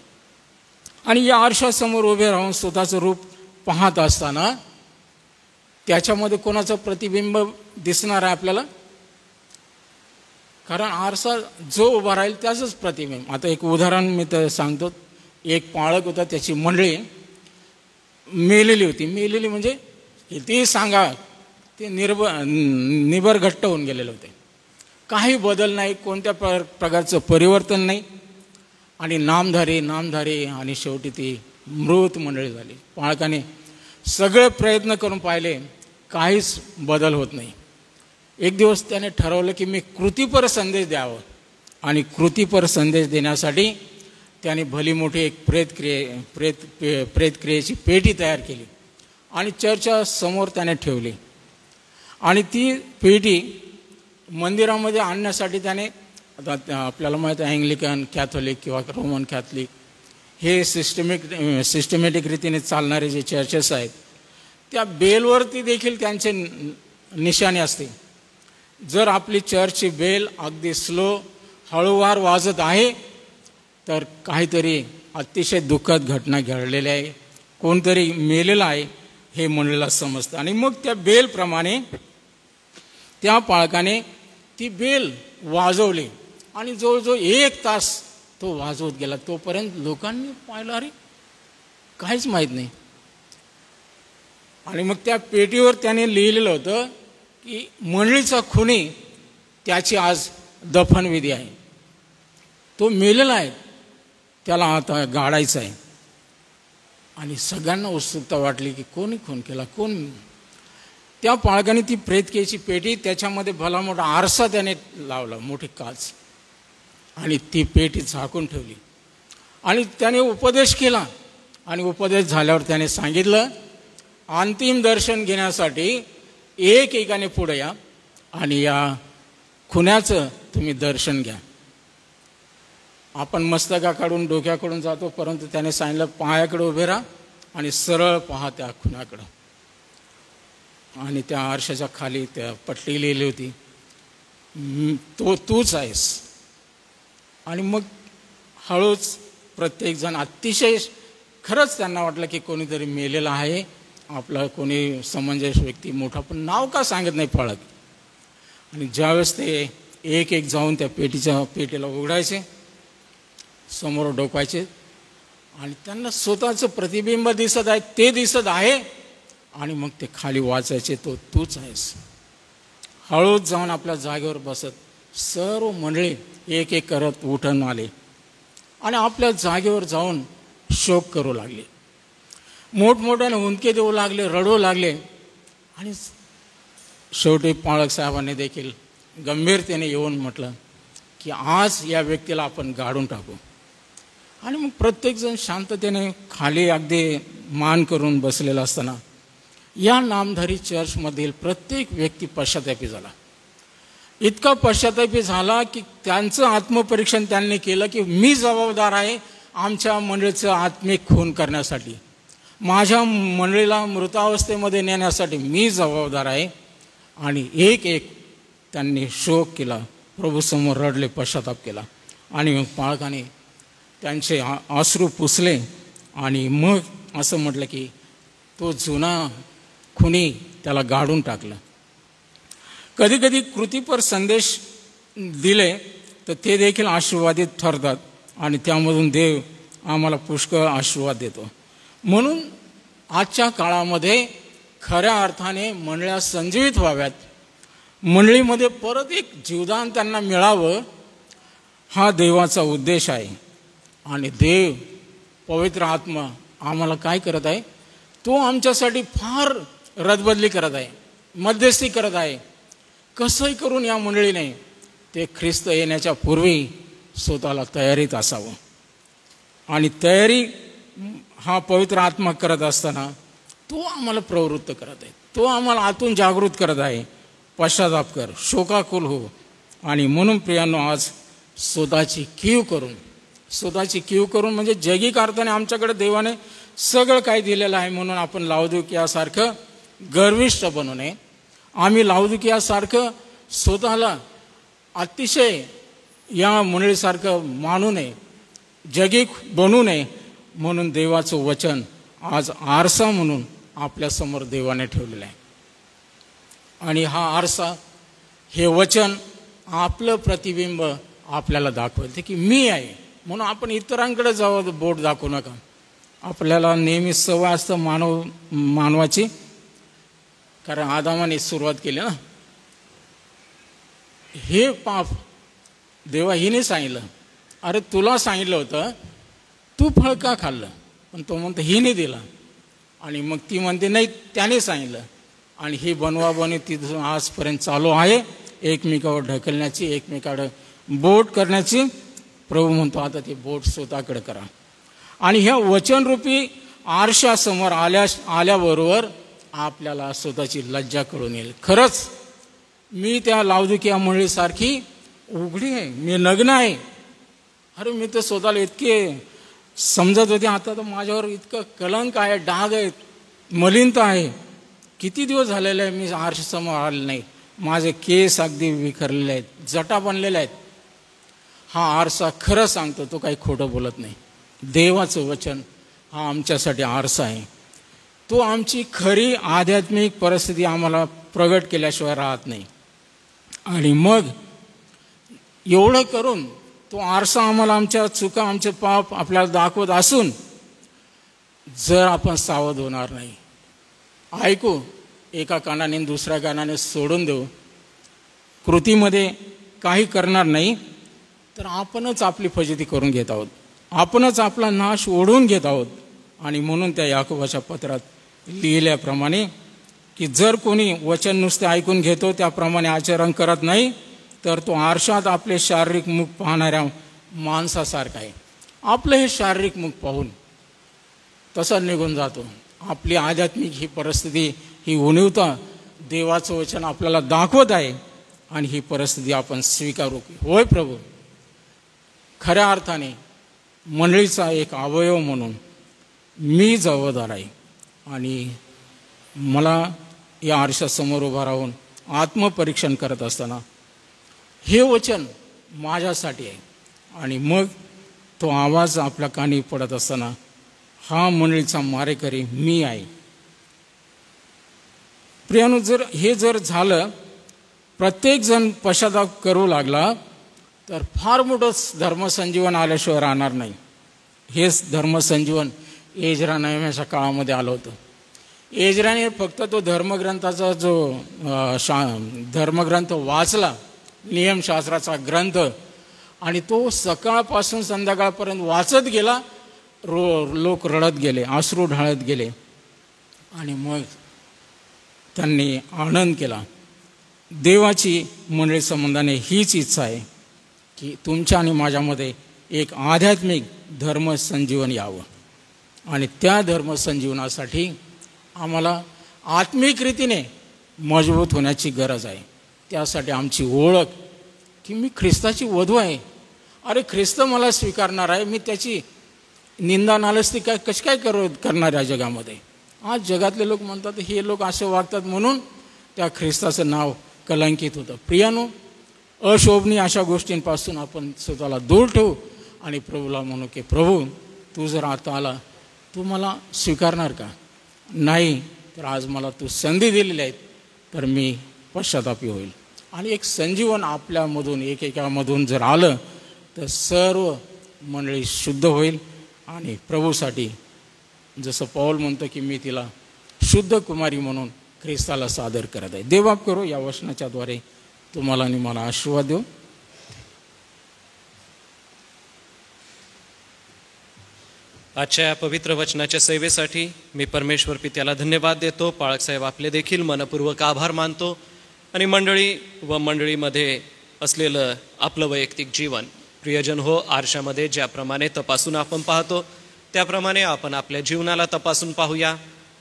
S5: आणि या आरशासमोर उभे राहून स्वतःचं रूप पाहत असताना त्याच्यामध्ये कोणाचं प्रतिबिंब दिसणार आहे आपल्याला? कारण आरसा जो उभा राहील त्याचंच प्रतिबिंब. आता एक उदाहरण मी तर सांगतो. एक पाळक होता, त्याची मंडळी मेलेली होती. मेलेली म्हणजे कितीही सांगा ते निबर घट्ट होऊन गेलेले होते. काही बदल नाही, कोणत्या प्रकारचं परिवर्तन नाही. आणि नामधारी आणि शेवटी ती मृत मंडळी झाली. पाळकाने सगळे प्रयत्न करून पाहिले, काहीच बदल होत नाही. एक दिवस त्याने ठरवलं की मी कृतीपर संदेश द्यावा. आणि कृतीपर संदेश देण्यासाठी त्याने भली मोठी एक प्रेतक्रियेची पेटी तयार केली आणि चर्चच्या समोर त्याने ठेवली. आणि ती पेटी मंदिरामध्ये आणण्यासाठी त्याने आता आपल्याला माहीत आहे अँग्लिकन, कॅथोलिक किंवा रोमन कॅथलिक हे सिस्टमॅटिक रीतीने चालणारे जे चर्चेस आहेत, त्या बेलवरती देखील त्यांचे निशाणे असते. जर आपली चर्चची बेल अगदी स्लो हळूवार वाजत आहे तर काहीतरी अतिशय दुःखद घटना घडलेली आहे, कोणतरी मेलेलं आहे हे मंडळीला समजतं. आणि मग त्या बेलप्रमाणे त्या पाळकाने ती बेल वाजवली आणि जवळजवळ 1 तास तो वाजवत गेला. तोपर्यंत लोकांनी पाहिलं, अरे काहीच माहीत नाही. आणि मग त्या पेटीवर त्याने लिहिलेलं होतं की मंडळीचा खुनी, त्याची आज दफनविधी आहे. तो मेलेला आहे, त्याला आता गाडायचं आहे. आणि सगळ्यांना उत्सुकता वाटली की कोणी खून केला, कोण. त्या पाळकाने ती प्रेतकेची पेटी, त्याच्यामध्ये भला मोठा आरसा त्याने लावला, मोठी काच, आणि ती पेटी झाकून ठेवली. आणि त्याने उपदेश केला. आणि उपदेश झाल्यावर त्याने सांगितलं, अंतिम दर्शन घेण्यासाठी एकाने पुढे या आणि या खुन्याचं तुम्ही दर्शन घ्या. आपण मस्तकाकडून डोक्याकडून जातो, परंतु त्याने सांगितलं पायाकडे उभे राहा आणि सरळ पहा त्या खुन्याकडं. आणि त्या आरशाच्या खाली त्या पट्टी लिहिली होती, तूच आहेस. आणि मग हळूच प्रत्येकजण, अतिशय खरंच त्यांना वाटलं की कोणीतरी मेलेलं आहे, आपला कोणी समंजस व्यक्ती मोठा, पण नाव का सांगत नाही पाळक. आणि ज्यावेळेस ते एक जाऊन त्या पेटीला उघडायचे, समोर डोकायचे, आणि त्यांना स्वतःचं प्रतिबिंब दिसत आहे, ते दिसत आहे. आणि मग ते खाली वाचायचे, तूच आहेस. हळूच जाऊन आपल्या जागेवर बसत सर्व मंडळी एक करत उठून आले आणि आपल्या जागेवर जाऊन शोक करू लागले, मोठमोठ्याने हुंदके देऊ लागले, रडू लागले. आणि शेवटी पाळक साहेबांनी देखील गंभीरतेने येऊन म्हटलं की आज या व्यक्तीला आपण गाडून टाकू. आणि मग प्रत्येकजण शांततेने खाली अगदी मान करून बसलेला असताना या नामधारी चर्चमधील प्रत्येक व्यक्ती पश्चातापी झाला. इतका पश्चातापी झाला की त्यांचं आत्मपरीक्षण त्यांनी केलं की मी जबाबदार आहे आमच्या मंडळीचं आत्मिक खून करण्यासाठी, माझ्या मंडळीला मृतावस्थेमध्ये नेण्यासाठी मी जबाबदार आहे. आणि एक त्यांनी शोक केला, प्रभूसमोर रडले, पश्चाताप केला. आणि मग पाळकाने त्यांचे अश्रू पुसले आणि मग असं म्हटलं की तो जुना खुनी त्याला गाडून टाकलं. कधी कधी कृतीपर संदेश दिले तर ते देखील आशीर्वादित ठरतात आणि त्यामधून देव आम्हाला पुष्कळ आशीर्वाद देतो. म्हणून आजच्या काळामध्ये खऱ्या अर्थाने मंडळ्या संजीवित व्हाव्यात, मंडळीमध्ये परत एक जीवदान त्यांना मिळावं, हा देवाचा उद्देश आहे. आणि देव पवित्र आत्मा आम्हाला काय करत आहे, तो आमच्यासाठी फार रदबदली करत आहे, मध्यस्थी करत आहे. कसंही करून या मंडळीने ते ख्रिस्त येण्याच्या पूर्वी स्वतःला तयारीत असावं. आणि तयारी हा पवित्र आत्मा करत असताना तो आम्हाला प्रवृत्त करत आहे, तो आम्हाला आतून जागृत करत आहे. पश्चाताप कर, शोकाकुल हो. आणि म्हणून प्रियांनो, आज स्वतःची कीव करून म्हणजे जगिक अर्थाने आमच्याकडे देवाने सगळं काही दिलेलं आहे, म्हणून आपण लावदुकियासारखं गर्विष्ठ बनू नये. आम्ही लावदुकियासारखं स्वतःला अतिशय या मंडळीसारखं मानू नये, जगिक बनू नये. म्हणून देवाचं वचन आज आरसा म्हणून आपल्यासमोर देवाने ठेवलेलं आहे. आणि हा आरसा, हे वचन आपलं प्रतिबिंब आपल्याला दाखवते की मी आहे. म्हणून आपण इतरांकडे जावं, बोट दाखवू नका. आपल्याला नेहमी सवय असतं मानवाची, कारण आदामाने सुरुवात केली ना. हे पाप देवा हिने सांगितलं, अरे तुला सांगितलं होतं तू फळ का खाल्लं, पण तो म्हणतो हिने दिला. आणि मग ती म्हणते नाही त्याने सांगितलं. आणि ही बनवाबनवी तिथून आजपर्यंत चालू आहे, एकमेकावर ढकलण्याची, एकमेकाकडे बोट करण्याची. प्रभू म्हणतो आता ते बोट स्वतःकडे करा. आणि ह्या वचनरूपी आरशासमोर आल्याबरोबर आपल्याला स्वतःची लज्जा कळून येईल. खरंच मी त्या लावदुकिया मंडळीसारखी उघडी आहे, मी नग्न आहे. अरे मी तर स्वतःला इतके समजत होते, आता तर माझ्यावर इतकं कलंक आहे, डाग आहे, मलिनता आहे. किती दिवस झालेले आहे मी आरशासमोर आले नाही. माझे केस अगदी विखरलेले आहेत, जटा बनलेल्या आहेत. हा आरसा खरं सांगतो, तो काही खोटं बोलत नाही. देवाचं वचन हा आमच्यासाठी आरसा आहे. तो आमची खरी आध्यात्मिक परिस्थिती आम्हाला प्रगट केल्याशिवाय राहत नाही. आणि मग एवढं करून तो आरसा आम्हाला आमच्या चुका, आमचे पाप आपल्याला दाखवत असून जर आपण सावध होणार नाही, ऐकू एका कानाने दुसऱ्या कानाने सोडून देऊ, कृतीमध्ये काही करणार नाही, तर आपणच आपली फजिती करून घेत आहोत, आपणच आपला नाश ओढून घेत आहोत. आणि म्हणून त्या याकोबाच्या पत्रात लिहिल्याप्रमाणे की जर कोणी वचन नुसते ऐकून घेतो, त्याप्रमाणे आचरण करत नाही, तर तो आरशात आपले शारीरिक मुख पाहणाऱ्या माणसासारखा आहे. आपलं हे शारीरिक मुख पाहून तसा निघून जातो. आपली आध्यात्मिक ही परिस्थिती ही उणीवता देवाचं वचन आपल्याला दाखवत आहे आणि ही परिस्थिती आपण स्वीकारू की होय प्रभू, खऱ्या अर्थाने मंडळीचा एक अवयव म्हणून मी जबाबदार आहे. आणि मला या आरशासमोर उभा राहून आत्मपरीक्षण करत असताना हे वचन माझ्यासाठी आहे. आणि मग तो आवाज आपल्या कानी पडत असताना हा मंडळीचा मारेकरी मी आहे. प्रियानो, जर झालं, प्रत्येकजण पश्चाताप करू लागला, तर फार मोठं धर्मसंजीवन आल्याशिवाय राहणार नाही. हेच धर्मसंजीवन एजरा नेहमीच्या काळामध्ये आलं होतं. एजराने फक्त तो धर्मग्रंथाचा जो धर्मग्रंथ वाचला, नियमशास्त्राचा ग्रंथ, आणि तो सकाळपासून संध्याकाळपर्यंत वाचत गेला. लोक रडत गेले, अश्रू ढाळत गेले. आणि मग त्यांनी आनंद केला. देवाची मंडळी संबंधाने हीच इच्छा आहे की तुमच्या आणि माझ्यामध्ये एक आध्यात्मिक धर्मसंजीवन यावं. आणि त्या धर्मसंजीवनासाठी आम्हाला आत्मिक रीतीने मजबूत होण्याची गरज आहे. त्यासाठी आमची ओळख की मी ख्रिस्ताची वधू आहे. अरे ख्रिस्त मला स्वीकारणार आहे, मी त्याची निंदा नालस्ती कशी काय करणार या जगामध्ये. आज जगातले लोक म्हणतात हे लोक असे वागतात म्हणून त्या ख्रिस्ताचं नाव कलंकित होतं. प्रियानो, अशोभनीय अशा गोष्टींपासून आपण स्वतःला दूर ठेवू आणि प्रभूला म्हणू की प्रभू, तू जर आता आला, तू मला स्वीकारणार का? नाही तर आज मला तू संधी दिलेली आहेत, तर मी पश्चातापी होईल. आणि एक संजीवन आपल्यामधून एकेकामधून जर आलं तर सर्व मंडळी शुद्ध होईल. आणि प्रभूसाठी जसं पौल म्हणतो की मी तिला शुद्ध कुमारी म्हणून ख्रिस्ताला सादर करत आहे. देवबाप करो या वचनाच्याद्वारे तुम्हाला आणि मला आशीर्वाद देऊ.
S3: आजच्या या पवित्र वचनाच्या सेवेसाठी मी परमेश्वर पित्याला धन्यवाद देतो. पाळकसाहेब आपले देखील मनपूर्वक आभार मानतो. आणि मंडळी व मंडळीमध्ये असलेलं आपलं वैयक्तिक जीवन, प्रियजन हो, आरशामध्ये ज्याप्रमाणे तपासून आपण पाहतो त्याप्रमाणे आपण आपल्या जीवनाला तपासून पाहूया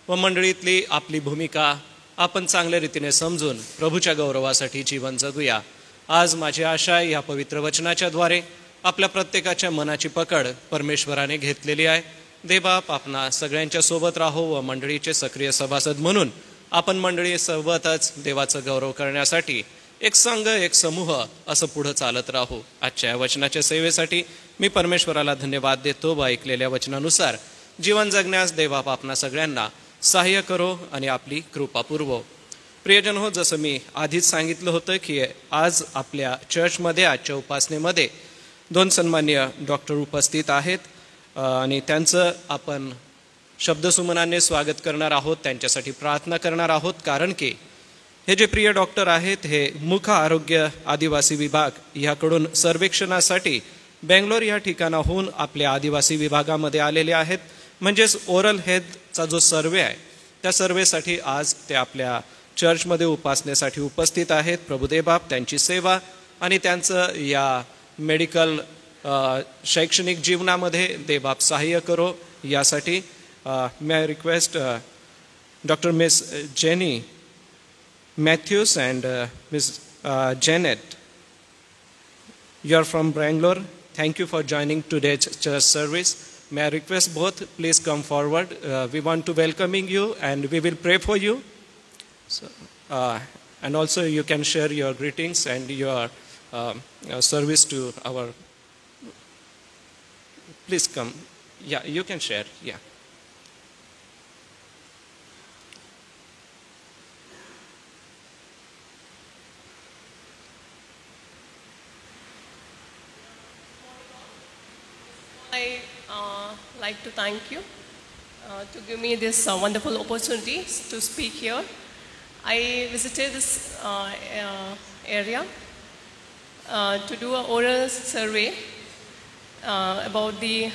S3: व मंडळीतली आपली भूमिका आपण चांगल्या रीतीने समजून प्रभूच्या गौरवासाठी जीवन जगूया. आज माझी आशा या पवित्र वचनाच्याद्वारे आपल्या प्रत्येकाच्या मनाची पकड परमेश्वराने घेतलेली आहे. देवबाप आपणा सगळ्यांच्या सोबत राहो व मंडळीचे सक्रिय सभासद म्हणून आपण मंडळी सोबतच देवाचा गौरव करण्यासाठी एक संघ, एक समूह असं पुढं चालत राहू. आजच्या या वचनाच्या सेवेसाठी मी परमेश्वराला धन्यवाद देतो व ऐकलेल्या वचनानुसार जीवन जगण्यास देवबाप आपणा सगळ्यांना सहाय्य करो आणि आपली कृपा पुरवो. प्रियजन हो, जसं मी आधीच सांगितलं होतं की आज आपल्या चर्चमध्ये आजच्या उपासनेमध्ये 2 सन्माननीय डॉक्टर उपस्थित आहेत आणि त्यांचं आपण शब्दसुमनाने स्वागत करणार आहोत, त्यांच्यासाठी प्रार्थना करणार आहोत. कारण की हे जे प्रिय डॉक्टर आहेत हे मुख आरोग्य आदिवासी विभाग ह्याकडून सर्वेक्षणासाठी बेंगलोर या ठिकाणाहून आपल्या आदिवासी विभागामध्ये आलेले आहेत. म्हणजेच ओरल हेल्थचा जो सर्वे आहे त्या सर्वेसाठी आज ते आपल्या चर्चमध्ये उपासनेसाठी उपस्थित आहेत. प्रभुदेव बाप त्यांची सेवा आणि त्यांचं या मेडिकल शैक्षणिक जीवनामध्ये देवबाप सहाय्य करो. यासाठी may I request doctor miss Jenny Matthews and Miss Janet You are from Bangalore. Thank you for joining today's church service. May I request both, please come forward. We want to welcoming you and we will pray for you. So, and also you can share your greetings and your service to our... Please come. Yeah, you can share. Yeah.
S6: I like to thank you to give me this wonderful opportunity to speak here. I visited this area to do an oral survey about the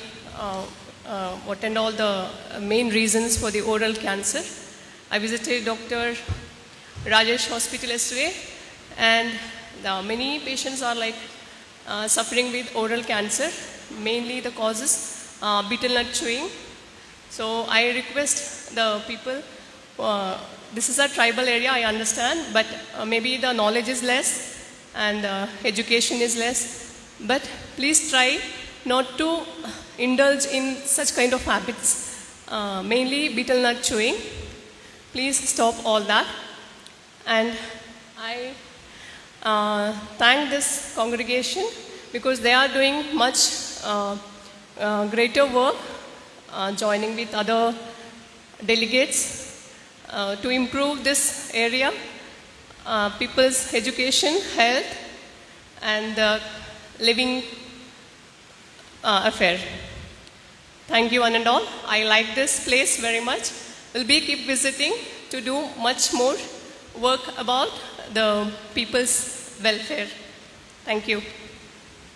S6: what and all the main reasons for the oral cancer. I visited Dr. Rajesh Hospital yesterday, and many patients are like suffering with oral cancer. Mainly the causes betel nut chewing. So I request the people, this is a tribal area, I understand, but maybe the knowledge is less and education is less. But please try not to indulge in such kind of habits, mainly betel nut chewing. Please stop all that. And I thank this congregation because they are doing much greater work, joining with other delegates to improve this area, people's education, health, and living affair. Thank you one and all. I like this place very much. We'll be keep visiting to do much more work about the people's welfare. Thank you.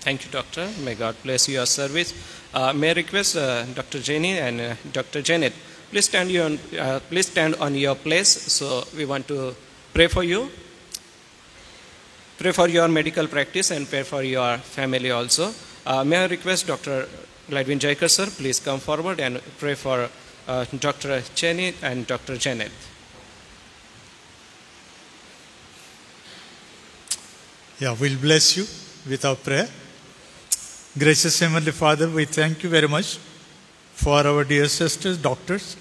S3: Thank you, Doctor. May God bless your service. May I request Dr. Jenny and Dr. Janet, please stand on your place. So we want to pray for you. Pray for your medical practice and pray for your family also. May I request Dr. Gladwin Jaikar, sir, please come forward and pray for Dr. Jenny and Dr. Janet.
S4: Yeah, we'll bless you with our prayer. Gracious Heavenly Father, we thank you very much for our dear sisters, doctors,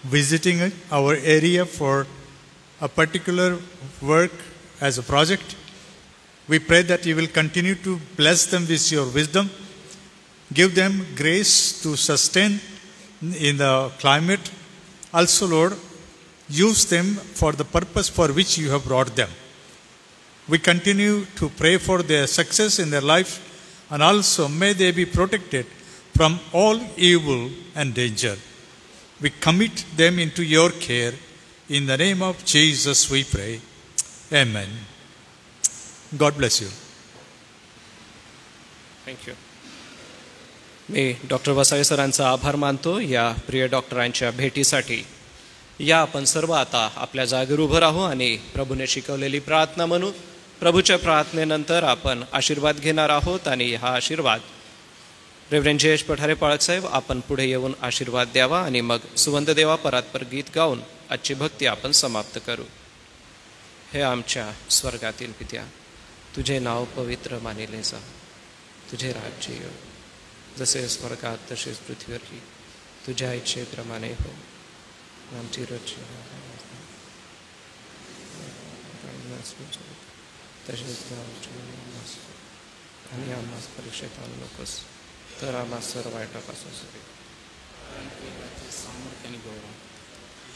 S4: visiting our area for a particular work as a project. We pray that you will continue to bless them with your wisdom, give them grace to sustain in the climate. Also, Lord, use them for the purpose for which you have brought them. We continue to pray for their success in their life, and also may they be protected from all evil and danger. We commit them into your care. In the name of Jesus we pray. Amen. God bless you.
S3: Thank you. Me doctor Vasave सरांचा आभार मानतो या प्रिय डॉक्टरांच्या भेटीसाठी. या आपण सर्व आता आपल्या जागेवर उभं राहू आणि प्रभूने शिकवलेली प्रार्थना म्हणू. प्रभूच्या प्रार्थनेनंतर आपण आशीर्वाद घेणार आहोत आणि हा आशीर्वाद रेव्हरंड जयेश पठारे पाळक साहेब आपण पुढे येऊन आशीर्वाद द्यावा आणि मग सुवंद देवा परात्पर गीत गाऊन आजची भक्ती आपण समाप्त करू. हे आमच्या स्वर्गातील पित्या, तुझे नाव पवित्र मानिले जा, तुझे राज्य येऊ, जसे स्वर्गात तसेच पृथ्वीवरही तुझ्या इच्छेप्रमाणे हो. आमची रोजची तसेच आणि आम्हास परीक्षेत आणू नकोस, तर आम्हास सर्व वाईटापासून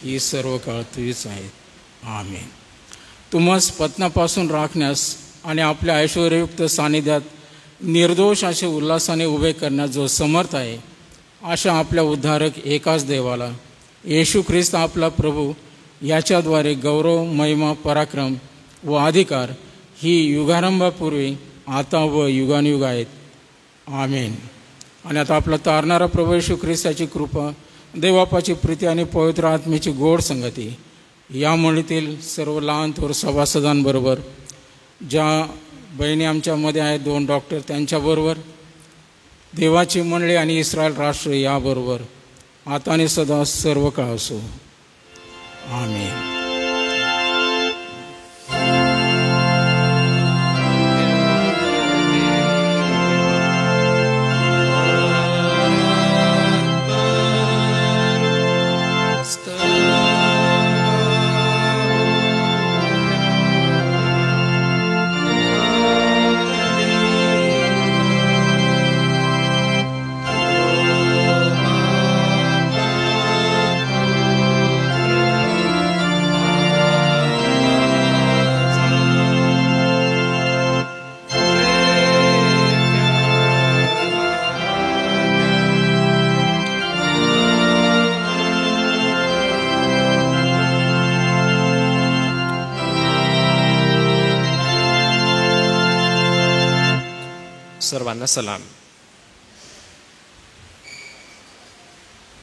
S5: ही सर्व काळ तुझीच आहे. आमेन. तुम्हास पतनापासून राखण्यास आणि आपल्या ऐश्वर्ययुक्त सानिध्यात निर्दोष असे उल्हासाने उभे करण्यास जो समर्थ आहे, अशा आपल्या उद्धारक एकाच देवाला, येशू ख्रिस्त आपला प्रभू, याच्याद्वारे गौरव, महिमा, पराक्रम व अधिकार ही युगारंभापूर्वी आता व युगानुयुग आहेत. आमेन. आणि आता आपला तारणारा प्रभू येशू ख्रिस्ताची कृपा, देवबापाची प्रीती आणि पवित्र आत्म्याची गोड संगती या मंडळीतील सर्व लहान थोर सभासदांबरोबर, ज्या बहिणी आमच्यामध्ये आहेत 2 डॉक्टर त्यांच्याबरोबर, देवाची मंडळी आणि इस्रायल राष्ट्र याबरोबर आता आणि सदा सर्व काळ असो. आमेन.
S3: सर्वांना सलाम.